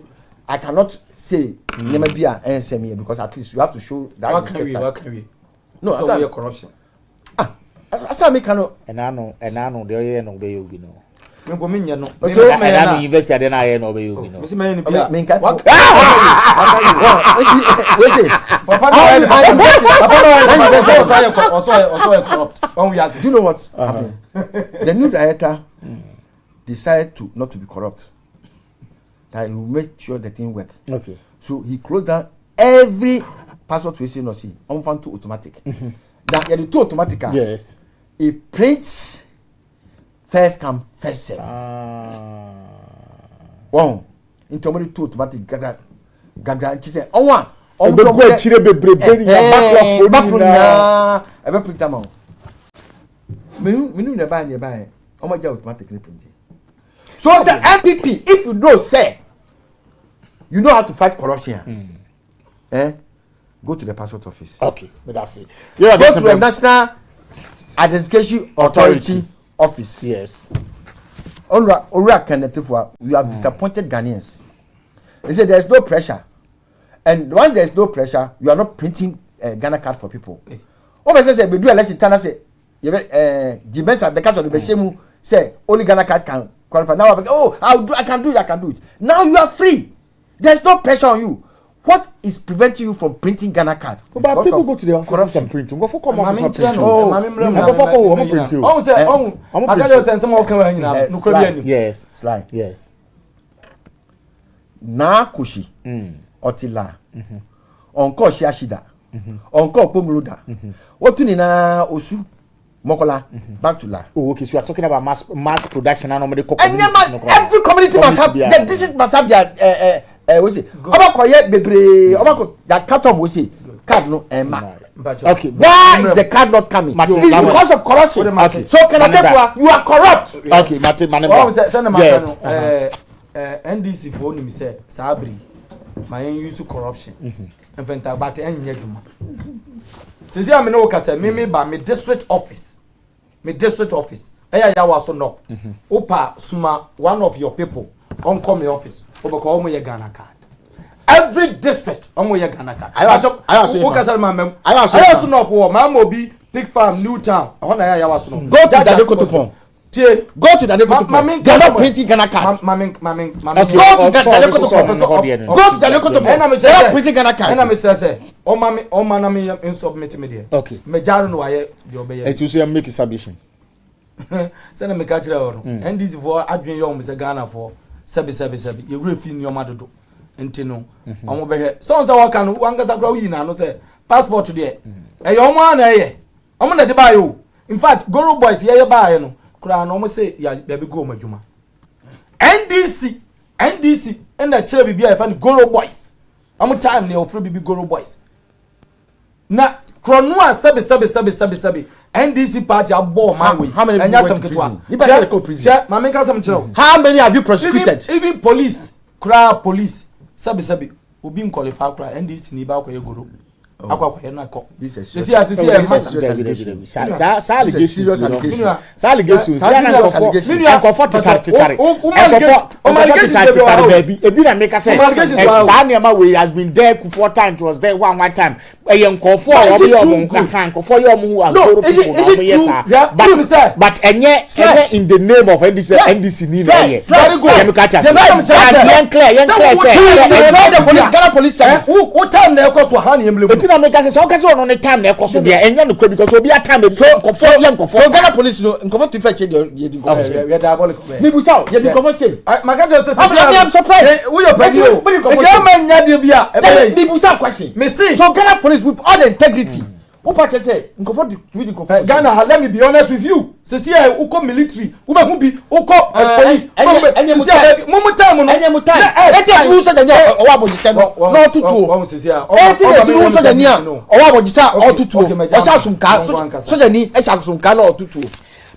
I cannot say never be an answer me because at least you have to show that. What can we? No, so we are corruption. Asa me cannot. And I know the other no be you know. Me go me no. So I am investor then I no be you know. Me me me can. What? We say. Papa corrupt. Do you know what's happening? The new director decided to not to be corrupt. That he will make sure the thing work. Okay. So he closed down every passport we see no see. On found to automatic. That the two automatic. Yes. It prints first come first serve. Wow. Into money two automatic gagra. She said, "Oh one." On the go chire bebre backlog ebe print am. Me no buy nearby. Omo ja automatic print. So as an MPP, if you know say you know how to fight corruption. Go to the passport office. Okay, but that's it. Go to the National Identification Authority office. Yes. Ora Kanetefua, you have disappointed Ghanaians. They say there's no pressure. And once there's no pressure, you are not printing Ghana card for people. Over say we do election Tana say Jimensa because of the Beshemu say only Ghana card can qualify. Now I can do it. Now you are free. There's no pressure on you. What is preventing you from printing Ghana card? But people go to the office and print. Go for come office and print. Yes. Slide. Yes. Na kushi. Otila. Onko Shiashida. Onko Pomruda. What na Osu Mokola back to La. Oh, okay. So you are talking about mass production and every community must have the district must have their we say obakoye bebre obako that carton we say card no ema. Okay. Why is the card not coming? It's because of corruption. Okay. So can I tell you are corrupt? Okay, yes. NDC for him say Sabri my use corruption. And fenta but enye dwuma. Sisi am no ka say me ba me district office. Eya ya wa so knock. Opa suma one of your people on come your office. Obeko omo ye Ghana card. Every district omo ye Ghana card. I so no for Mahama Obi Big Farm New Town. Hona ya wa so no. Go to the Dekoto phone. Go to the Dekoto phone. They are not printing Ghana card. Go to the Dekoto phone. They are printing Ghana card. And I say o ma me in submit me there. Okay. Me jaro no aye the obey. It will say make a submission. Send me catch there. And this for adwen yom say Ghana for sebi you refi nyoma dodo enti no omo be so nza waka no wangasa kra wi na no say passport there e yo mo na ye omo na de ba yo in fact Goro boys ye ba ye no kra no omo say ya be go madwuma NDC and the chere bibia e fa Goro boys omo time na ofre bibi Goro boys na krono a sebi NDC party abo man we enya some ketwa how many have you prosecuted? Even police sabi obi qualify kra NDC ni ba kwa Goro akwa na ko this is allegations baby ebi na make say Saniama we has been there 4 times, was there one time for but in the name of NDC ni Ghana police service who time na ekoso ha na emblem na make say so okase on time na ekoso dia enya no because obi time so Ghana police no nkofo to fetch the we diabolic me busa ye be nkofo say maka just say I'm surprised we your party o e get man nya de bia me busa question me see so Ghana police with all the integrity Upa say Ghana, let me be honest with you. See uko military, uko police. Mumu time no. Eti tu so dania owa abojise no tutu. Eti tu so dania owa abojisa otutu. O sha sumka so dani e sha sumka na otutu.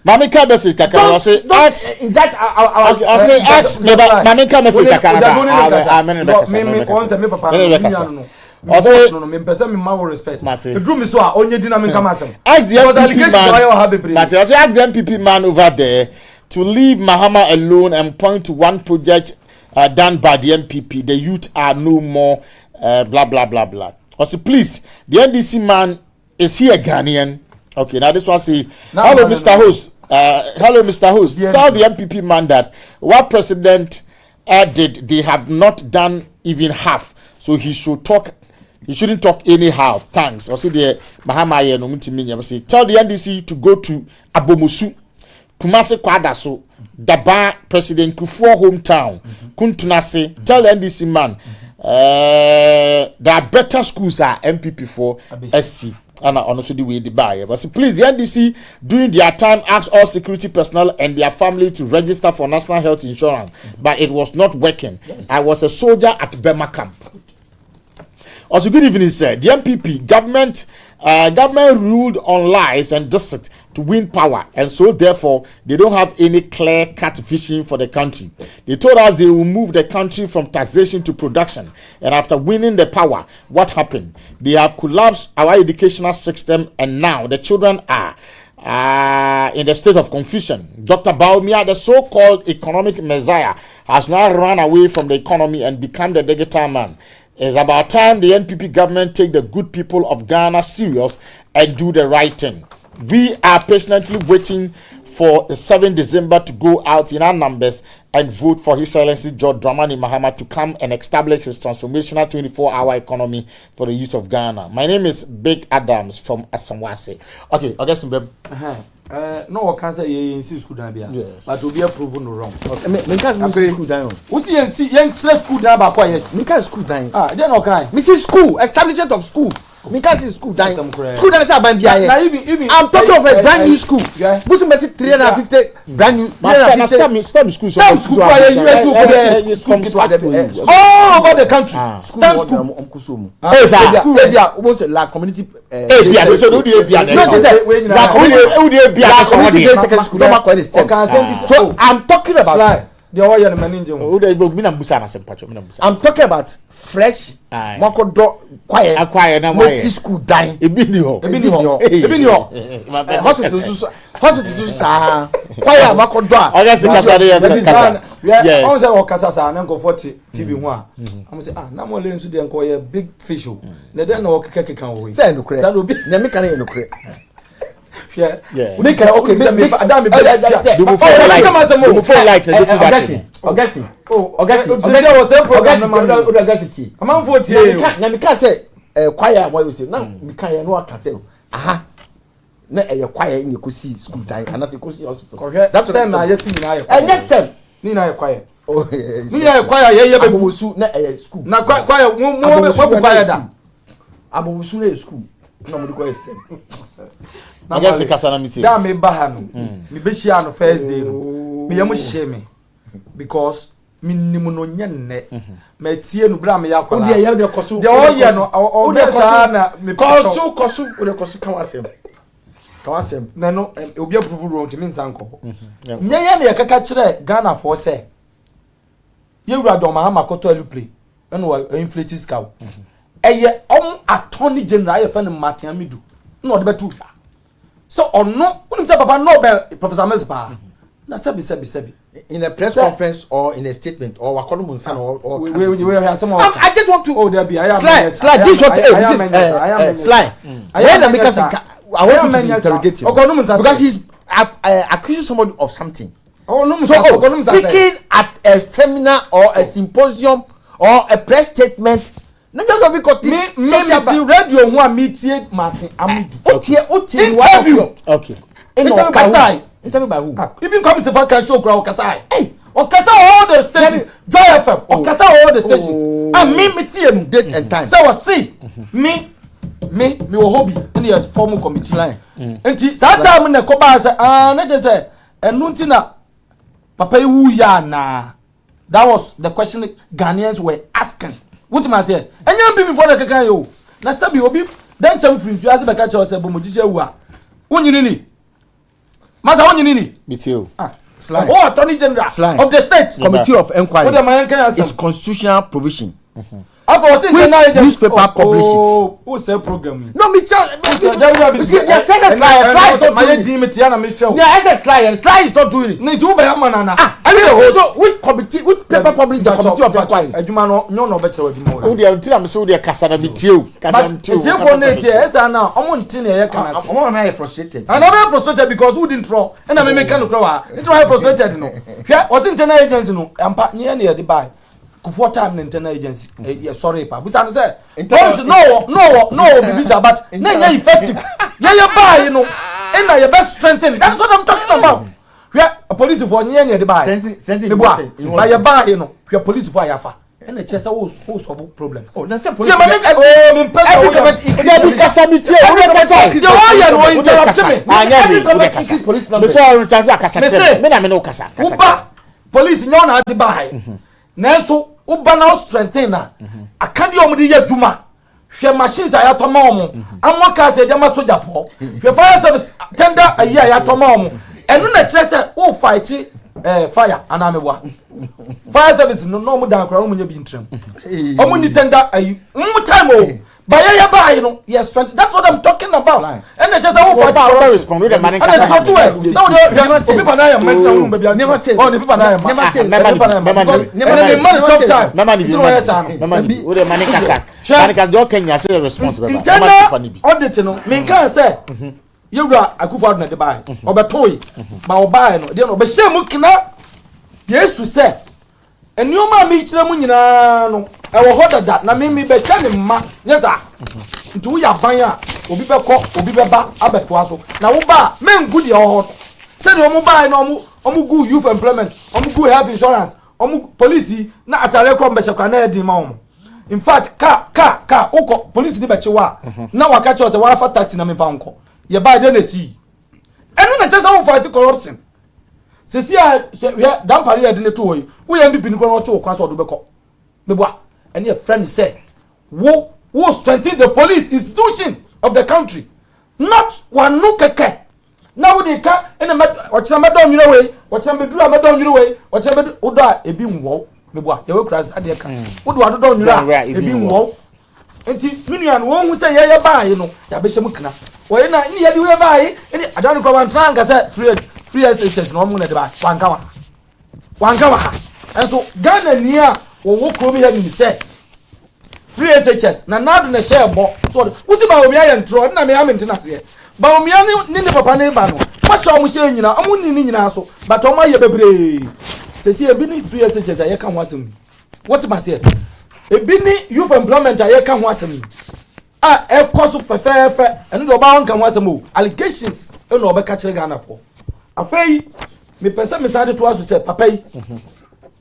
Mami ka message kakara say X in that I say X mami ka message kakara no me person me ma respect. Edru me so a onye di na me come asem. Ask the MPP man over there to leave Mahama alone and point to one project done by the MPP. The youth are no more blah blah blah blah. Also, please, the NDC man is he a Ghanaian? Okay, now this one say, hello, Mr. Host. Hello, Mr. Host. Tell the MPP man that what President did, they have not done even half. So he should talk. He shouldn't talk anyhow. Thanks. Also, the Mahama no mutimi say tell the NDC to go to Abomusu, Kumasi Kwadaso, Daba President Kufuor hometown, Kuntunase. Tell the NDC man there are better schools are MPP for SC. And also the way they buy. But please, the NDC during their time asked all security personnel and their family to register for national health insurance, but it was not working. Yes. I was a soldier at Burma camp. Also, good evening, sir. The MPP government ruled on lies and deceit to win power, and so therefore they don't have any clear-cut vision for the country. They told us they will move the country from taxation to production, and after winning the power, what happened? They have collapsed our educational system, and now the children are in the state of confusion. Dr. Baumia, the so-called economic messiah, has now run away from the economy and become the digital man. It's about time the NPP government take the good people of Ghana serious and do the right thing. We are patiently waiting for the 7th December to go out in our numbers and vote for His Excellency George Dramani Mahama to come and establish his transformational 24-hour economy for the youth of Ghana. My name is Big Adams from Asamwase. Okay, I guess no one can say you insist school down here. Yes. But to be proven wrong. Okay. Me can't school down. What you see? Young school down back yes. Me can't school down. Then okay. Mrs. School, establishment of school. Me can't see school down. School down is about here. I'm talking of a brand new school. Muslim Messi 350 brand new. STEM school. STEM school. All over the country. STEM school. Ebia, almost like community. Ebia, so do the Ebia. No, so I'm talking about I'm talking about fresh Makodo quiet Mosi school dying. Hospital quiet Makodo. Yes. Also Okasasa na go TV ho a. I'm say na mo le nsu de nko big fish o. Na den na o keke kan wo. Say no kre. Na me kan no kre. Yeah. Make okay. Make Adam Augusty. I'm 40. Na me can say choir what you say. Now me can no aka say. Aha. Na choir in you see school time and as you see hospital. That's what I just see na and next time ni na choir. Oh, ni na choir ye be musu na school. Na choir mo choir da. Abomusu na school. Na mo go extend. I guess the Kasana meeting. That me bahano. Me be share no first day no. Me yam share me because me nimuno nyenne. Me tie no bra me yakola. Odi ye de koso. De o ye no o de koso na me koso o de koso kan asem. Kan asem. Na no obi approve ro ntimi nsanko. Nye ye na ye kaka kire Ghana for say. Ye wura do Mahama koto aluplay. Na o inflate scale. Eye attorney general ye fa ne Martin Amidu. Na o de betu. So no, when you say Papa no be Professor Mespa. Na sebi. In a press conference or in a statement or Wakono Munsan or we have some I just want to there be slide this what this slide. When I make us I want to interrogate him because he's accusing somebody of something. Speaking at a seminar or a symposium or a press statement. No just be got me radio who meeting Martin Amidu. Okay. Interview by who? Even come to can show crowd Okasai. Hey, Okasa all the stations. Joy FM. Okasa all the stations. And me tie date and time. So see me me wo hobby in the formal committee line enti that time na ko ba say na je say enu nti na papa wu ya na that was the question Ghanaians were asking what man say enya bi before the kakan yo na sabi obi dan cham free as be ka che say bomojije wu a wonyini ni masa wonyini ni mitio Slide. Oh, Attorney General of the state. Committee of Inquiry. It's constitutional provision. Which newspaper publish it? Who say program? No, me tell. Slide is not doing it. Need to be a man. So which committee? Which paper publish the Committee of Inquiry? Ejuma no better with more. Who dey tell am say who dey kasana mitio. Kasana for nature. Yes, now. Omo ntin e kana. Omo am frustrated. And I'm frustrated because who didn't throw. And I make kind of crowd. It's why frustrated no. Here was internal agency no. Ampa near the buy. Kufuor time na internal agency sorry pa busa no say no bibisa but na effective ya buy no and na your best strengthen. That's what I'm talking about. Where police for near the buy by your buy you know where police for yafa and the chesa who solve problems. Oh na say police me kasa me tie we kasa the one you no interrupt me me so kasa me na me no kasa police no na the buy nanso uba na strengthen na akadi omudi ye dwuma hwe machines ayatoma omo amoka se dem soldier for hwe fire service tender ayi ayatoma omo enu na kire se wo fight fire anamebwa fire service no mu dan kra omo nya bi ntram omo ni tender ayi time o But yeah, buy no, yes, strength. That's what I'm talking about. And just I will respond with the man. So the people now mention baby. Never say. Oh, the people now never say. Never talk time. Mama, with the money kasa. Manika do Kenya say responsible. Audit no. Me can say. You go Akufo na dey buy. Obetoy. Ma obuy no. Dey no be shame kina. Yesu say. Enioma mi kire mu nyina no. E wo hodada na me be hye ne mma. Yesa. Ntu ya ban a obi be kọ, obi be ba abeto aso. Na wo ba me ngu de ho. Say de omo buy na omo go youth employment, omo go health insurance, omo police na atare kro mbe shekra na edi ma omo. In fact, ka oko police ni be chewa. Na waka che o se wa fa taxi na me fa nko. Ye buy de na si. Enu na chesa wo fight corruption. Sisi a dan pare ya de ne to hoyi. Wo ya mbibi ni kro no che wo kwa so do be ko. Me boa. And your friend said, who strengthen the police institution of the country? Not one no keke. Now they can in a matter what some madam you away, what some bedroom madam you away, what some oda a being wall. Meboa, you crash at the account. What do I do you a being wall? And it's million one who say, yeah, buy, you know, Yabeshamukna. Well, in the idea you buy, and I don't go and trunk as a free SHS, no moon at the back, one kawa. And so Ghana near. Wo ko bi ya ni say free SHS na do na share bo so wo si ba o mi aye ntro na me am maintenance ye ba o mi ni papa ne ba no ma sha o mu share nyina o mu ni nyina so but o ma ye bebre se si e bi ni free SHS aye kan ho asem what ma say e bi ni youth employment aye kan ho asem e koso fefefe eno do ba won kan ho asem o allegations e no be ka kire Ghana for afei me pese me sade to aso say papa yi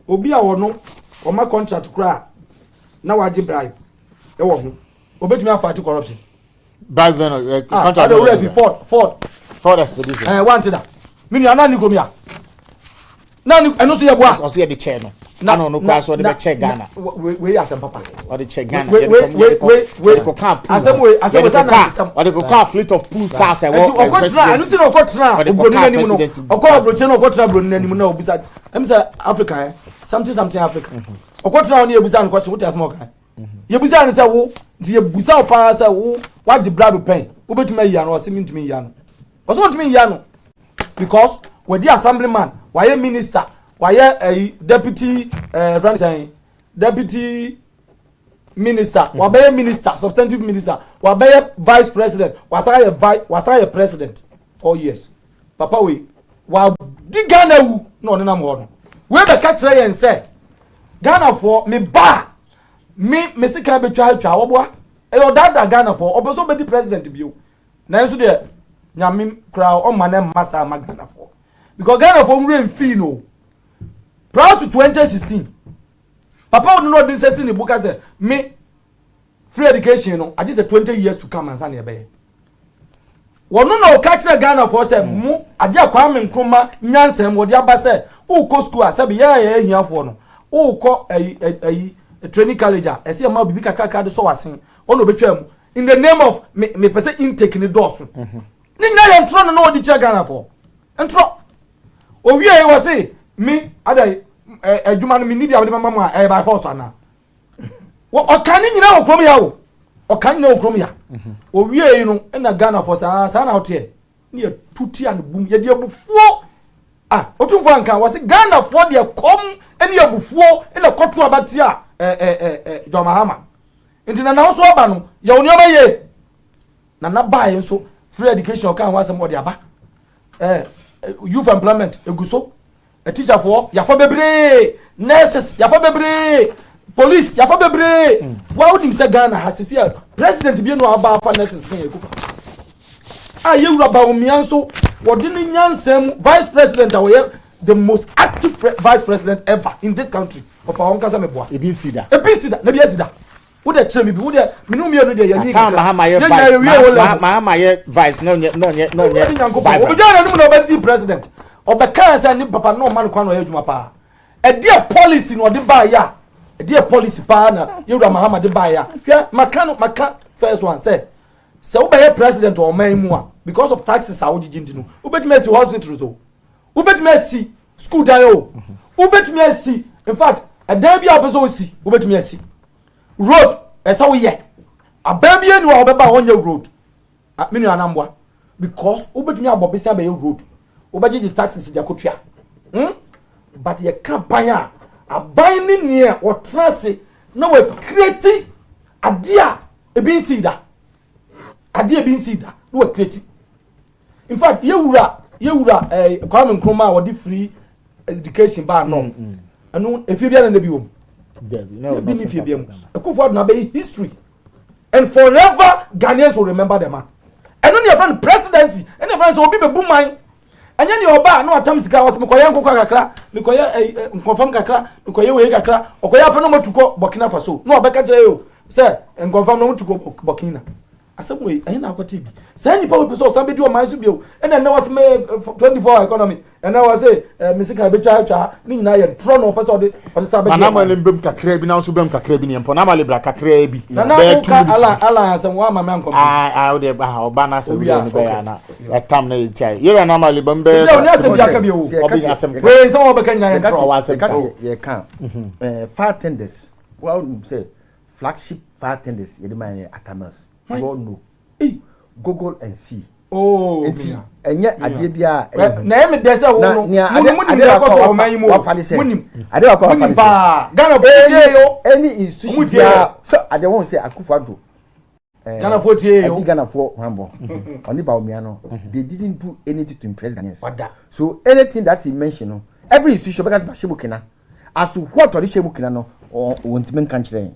obi a wo no o ma contract kura na waji bribe e wo ho obetumi afight corruption bribe no contract no we Ford expedition want that mini ana ni gomia na ni eno so ye boa o se ye the chair no no kura so the check Ghana we asem papa or the check Ghana we asem or the car fleet of pool cars e wo o kotra anu ti no kotra obroni nanim no o ko obroche no kotra obroni nanim no obisa em say Africa something Africa okotra oni ebusa nko so what asmo kan yebusa ni say wo di yebusa ofa say wo waji bribe pen wo betumi ya no o se mintumi ya no o so mintumi ya no because we the assemblyman why minister why deputy deputy minister why minister substantive minister why vice president why president 4 years papa we wa di Ghana wu no na mo no we be catch yen say Ghana for me ba me sika be twa wo boa e o dada Ghana for oboso be di president bio na enso de nyame kra o ma na masa ma Ghana for because Ghana for rain fee no prior to 2016 papa would not be saying in the book as me free education no I just say 20 years to come and san e be wono na o ka kire Ghana for say mu ade Kwame Nkrumah nyansem wo de aba say o ko school asabe ya hiafo no o ko training college e say ma bibi kakaka de so wasen ono betwa mu in the name of me pese intake ni doso ni nya ye ntro no odi kire Ghana for ntro o wie e wo say me adai adwuma no me ni bia wo de mama mu a by force ana wo okani nyina wo krom ya wo okani na wo krom ya o wie yi no na Ghana for sa na hote ni tuti an bum ye de abufuo otumfo anka wo say Ghana for de kom eni abufuo na koto abati a John Mahama nti na wo so aba no ye oni oba ye na bae nso free education kan wa sem ode aba youth employment eguso a teacher for ya for bebre nurses ya for bebre police ya for bebre why would him say Ghana has see president bi no aba fa nurses say ekupa ye wura ba omianso wodi ni nyansem vice president awoye the most active vice president ever in this country opa won kasa meboa e bi sida na bi sida wo de kire mi bi wo de minu mi no de ya ni Mahama ye vice Mahama ye vice no nye obijana no be the president obeka say ni papa no man kwa no ya adwuma pa e dey policy no de ba ya e dey policy pa na ye wura Mahama de ba ya hwe maka first one say wo be president o man mu a because of taxes a wo gigi ndinu wo bet me see hospital so wo bet me see school dan o wo bet me see in fact a dan bi a obezo si wo bet me see road esa wo ye ababie ni wo beba wonye road minu anambwa because wo bet me abobesi abaye road wo be gigi taxes ja kotua but ye campaign aban ni ne wo trase na we create adia ebi sida no we create in fact ye wura Kwame Nkrumah wo di free education ba no anu efi bia na bi wom no bi ni fi bia mu ekufo na be history and forever Ghanaians will remember the man and on your friend presidency and your friends obi be bu man anya ni oba na atam sika was mekoye nkokwa kakra mekoye confirm kakra mekoye we kakra okoye apeno matuko Burkina Faso no obeka kire yo say confirm no matuko Burkina asemwe anya na akwati bi say ni power person some be do man so bio and na was me 24 economy and na was say mesika be twa ni nyina ye tron no person de sabe na ma le mbem kakra bi na so bem kakra bi ni mpo na ma le bra kakra bi na ka ala asem wa ma me ankom o de ba oba na se bi ni be ya na etam na itai yera na ma le bem be se oni asem bi aka bi o obi asem we se wo be kan nyina ye tron wa asem ye kan far tenders well say flagship far tenders ye de man atamas you all know Google and see enye ade bia na me dey say wo no munim dey ko so man mu munim ade wa ko afani Ghana potie yo any institution dia so ade won say Akufo-Addo Ghana potie yo Ghana for Hambo oni ba omia no they didn't do anything to impress Ghanaians so anything that he mentioned every institution because bashemukina as what or shemukina no or wontimen kan kire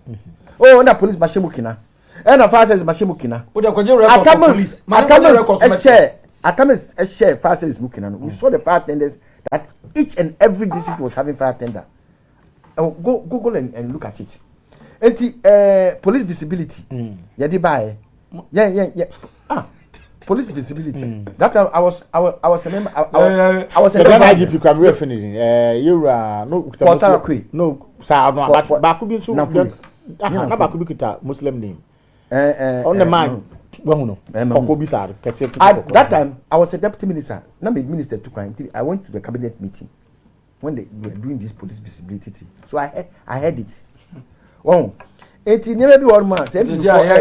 na police bashemukina and a fast as Mashimukina. Atamis a share fast as Mukina. We saw the fire tenders that each and every district was having fire tender. Go Google and look at it. And the police visibility. Yadi buy. Yeah. Police visibility. That time I was a member. I was a member. IGP can we finishing. You are no. No, sir. But Bakubi so. Na Bakubi kita Muslim name. On the man, at that time, I was a deputy minister. Now, the minister took I went to the cabinet meeting when they were doing this police visibility thing. So I heard it. Oh, it never be one man.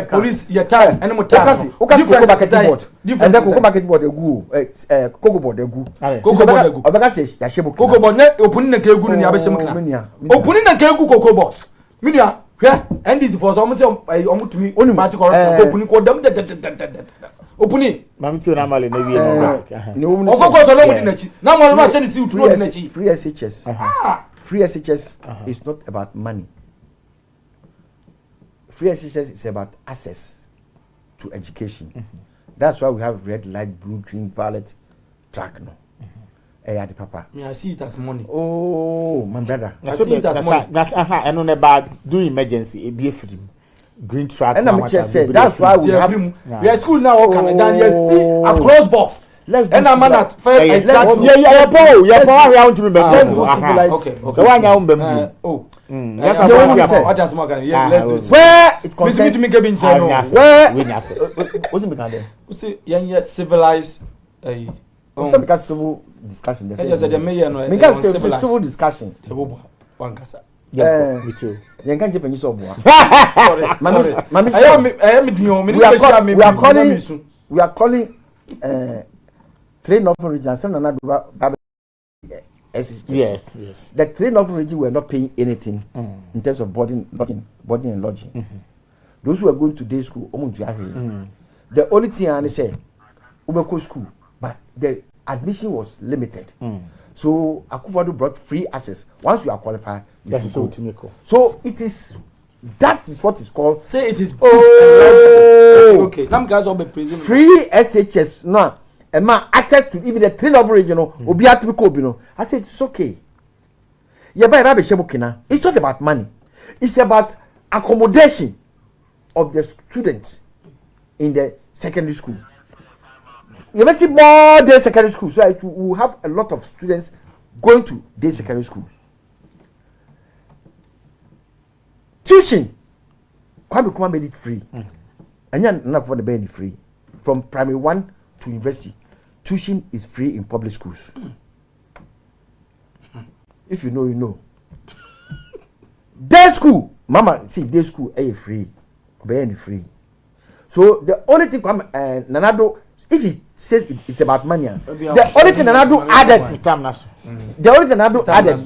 Police, your time, and more time. Different market board. And then Coco market board, a goo, Coco board, a goo. Coco board, Obaka says, Yashebo, Coco board, opening a Kegu in Yabasham. Opening a Kegu Coco board. Minia. And this was almost to me only magic opening called them opening Mamma normally maybe free SHS. Free SHS is not about money. Free SHS is about access to education. That's why we have red, light, blue, green, violet track no. The papa. I see it as money. Oh, my brother. I see it as money. That's and on about during emergency, it be free. green track. And I'm just saying that's why we have. We are school now. Canada, you see a cross box. Let's do and I'm not fair. Yeah, around me. Let's do civilized. Okay. So why now, oh. Yes, where it concerns where what's it there? See, young civilized. So because civil discussion. Just the mayor no. Because civil discussion. One kasa. Yeah, me too. You can't keep any so boy. We are calling three northern regions. Yes. The three northern regions were not paying anything in terms of boarding and lodging. Those who are going to day school, the only thing I say, Ubeko school, but the admission was limited. So Akufo-Addo brought free access. Once you are qualified, you should go. So it is. That is what is called. Say it is. Okay. Free SHS. No. And my access to even the three level regional. Obi at Bikobino. I said it's okay. It's not about money. It's about accommodation of the students in the secondary school. You may see more day secondary school, so we will have a lot of students going to day secondary school. Tuition, Kwame made it free, and you're not for the benefit free. From primary 1 to university, tuition is free in public schools. If you know, you know. Day school, Mama, see day school, free, free. So the only thing Nanado, if he says it's about money, the only thing Nanado added, the only thing Nanado added,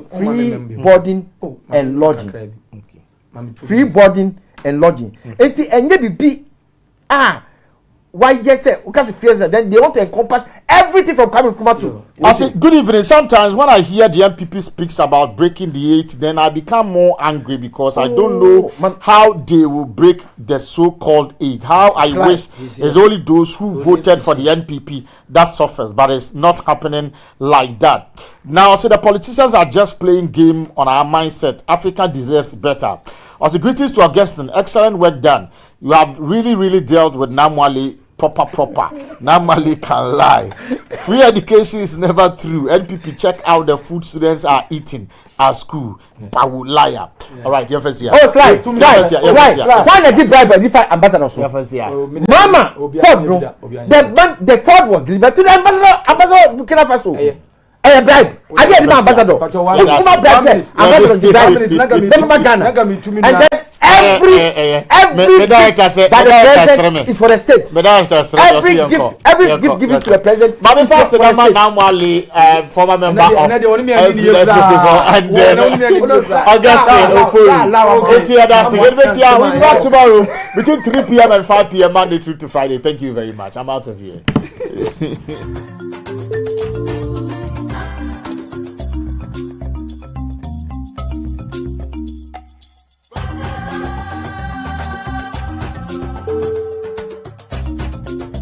free boarding and lodging. Free boarding and lodging. And be why yes sir, because then they want to encompass everything from Kwame Nkrumah to. I say good evening. Sometimes when I hear the MPP speaks about breaking the 8, then I become more angry because I don't know how they will break the so-called 8. How I wish it's only those who voted for the NPP that suffers, but it's not happening like that. Now, so the politicians are just playing game on our mindset. Africa deserves better. Also, greetings to Augustine. Excellent work done. You have really dealt with Namwali proper. Namwali can lie. Free education is never true. NPP, check out the food students are eating at school. Bawu liar. All right, you first here. Oh, slide. Why did you bribe the five ambassadors? Mama, Ford, the Ford was delivered to the ambassador Burkina Faso. Bribe. I did the ambassador. Ambassador Ghana. And then every gift that the president is for the state. Every gift given to the president is for the state. Former member of and tomorrow between 3 p.m. and 5 p.m. Monday through to Friday. Thank you very much. I'm out of here.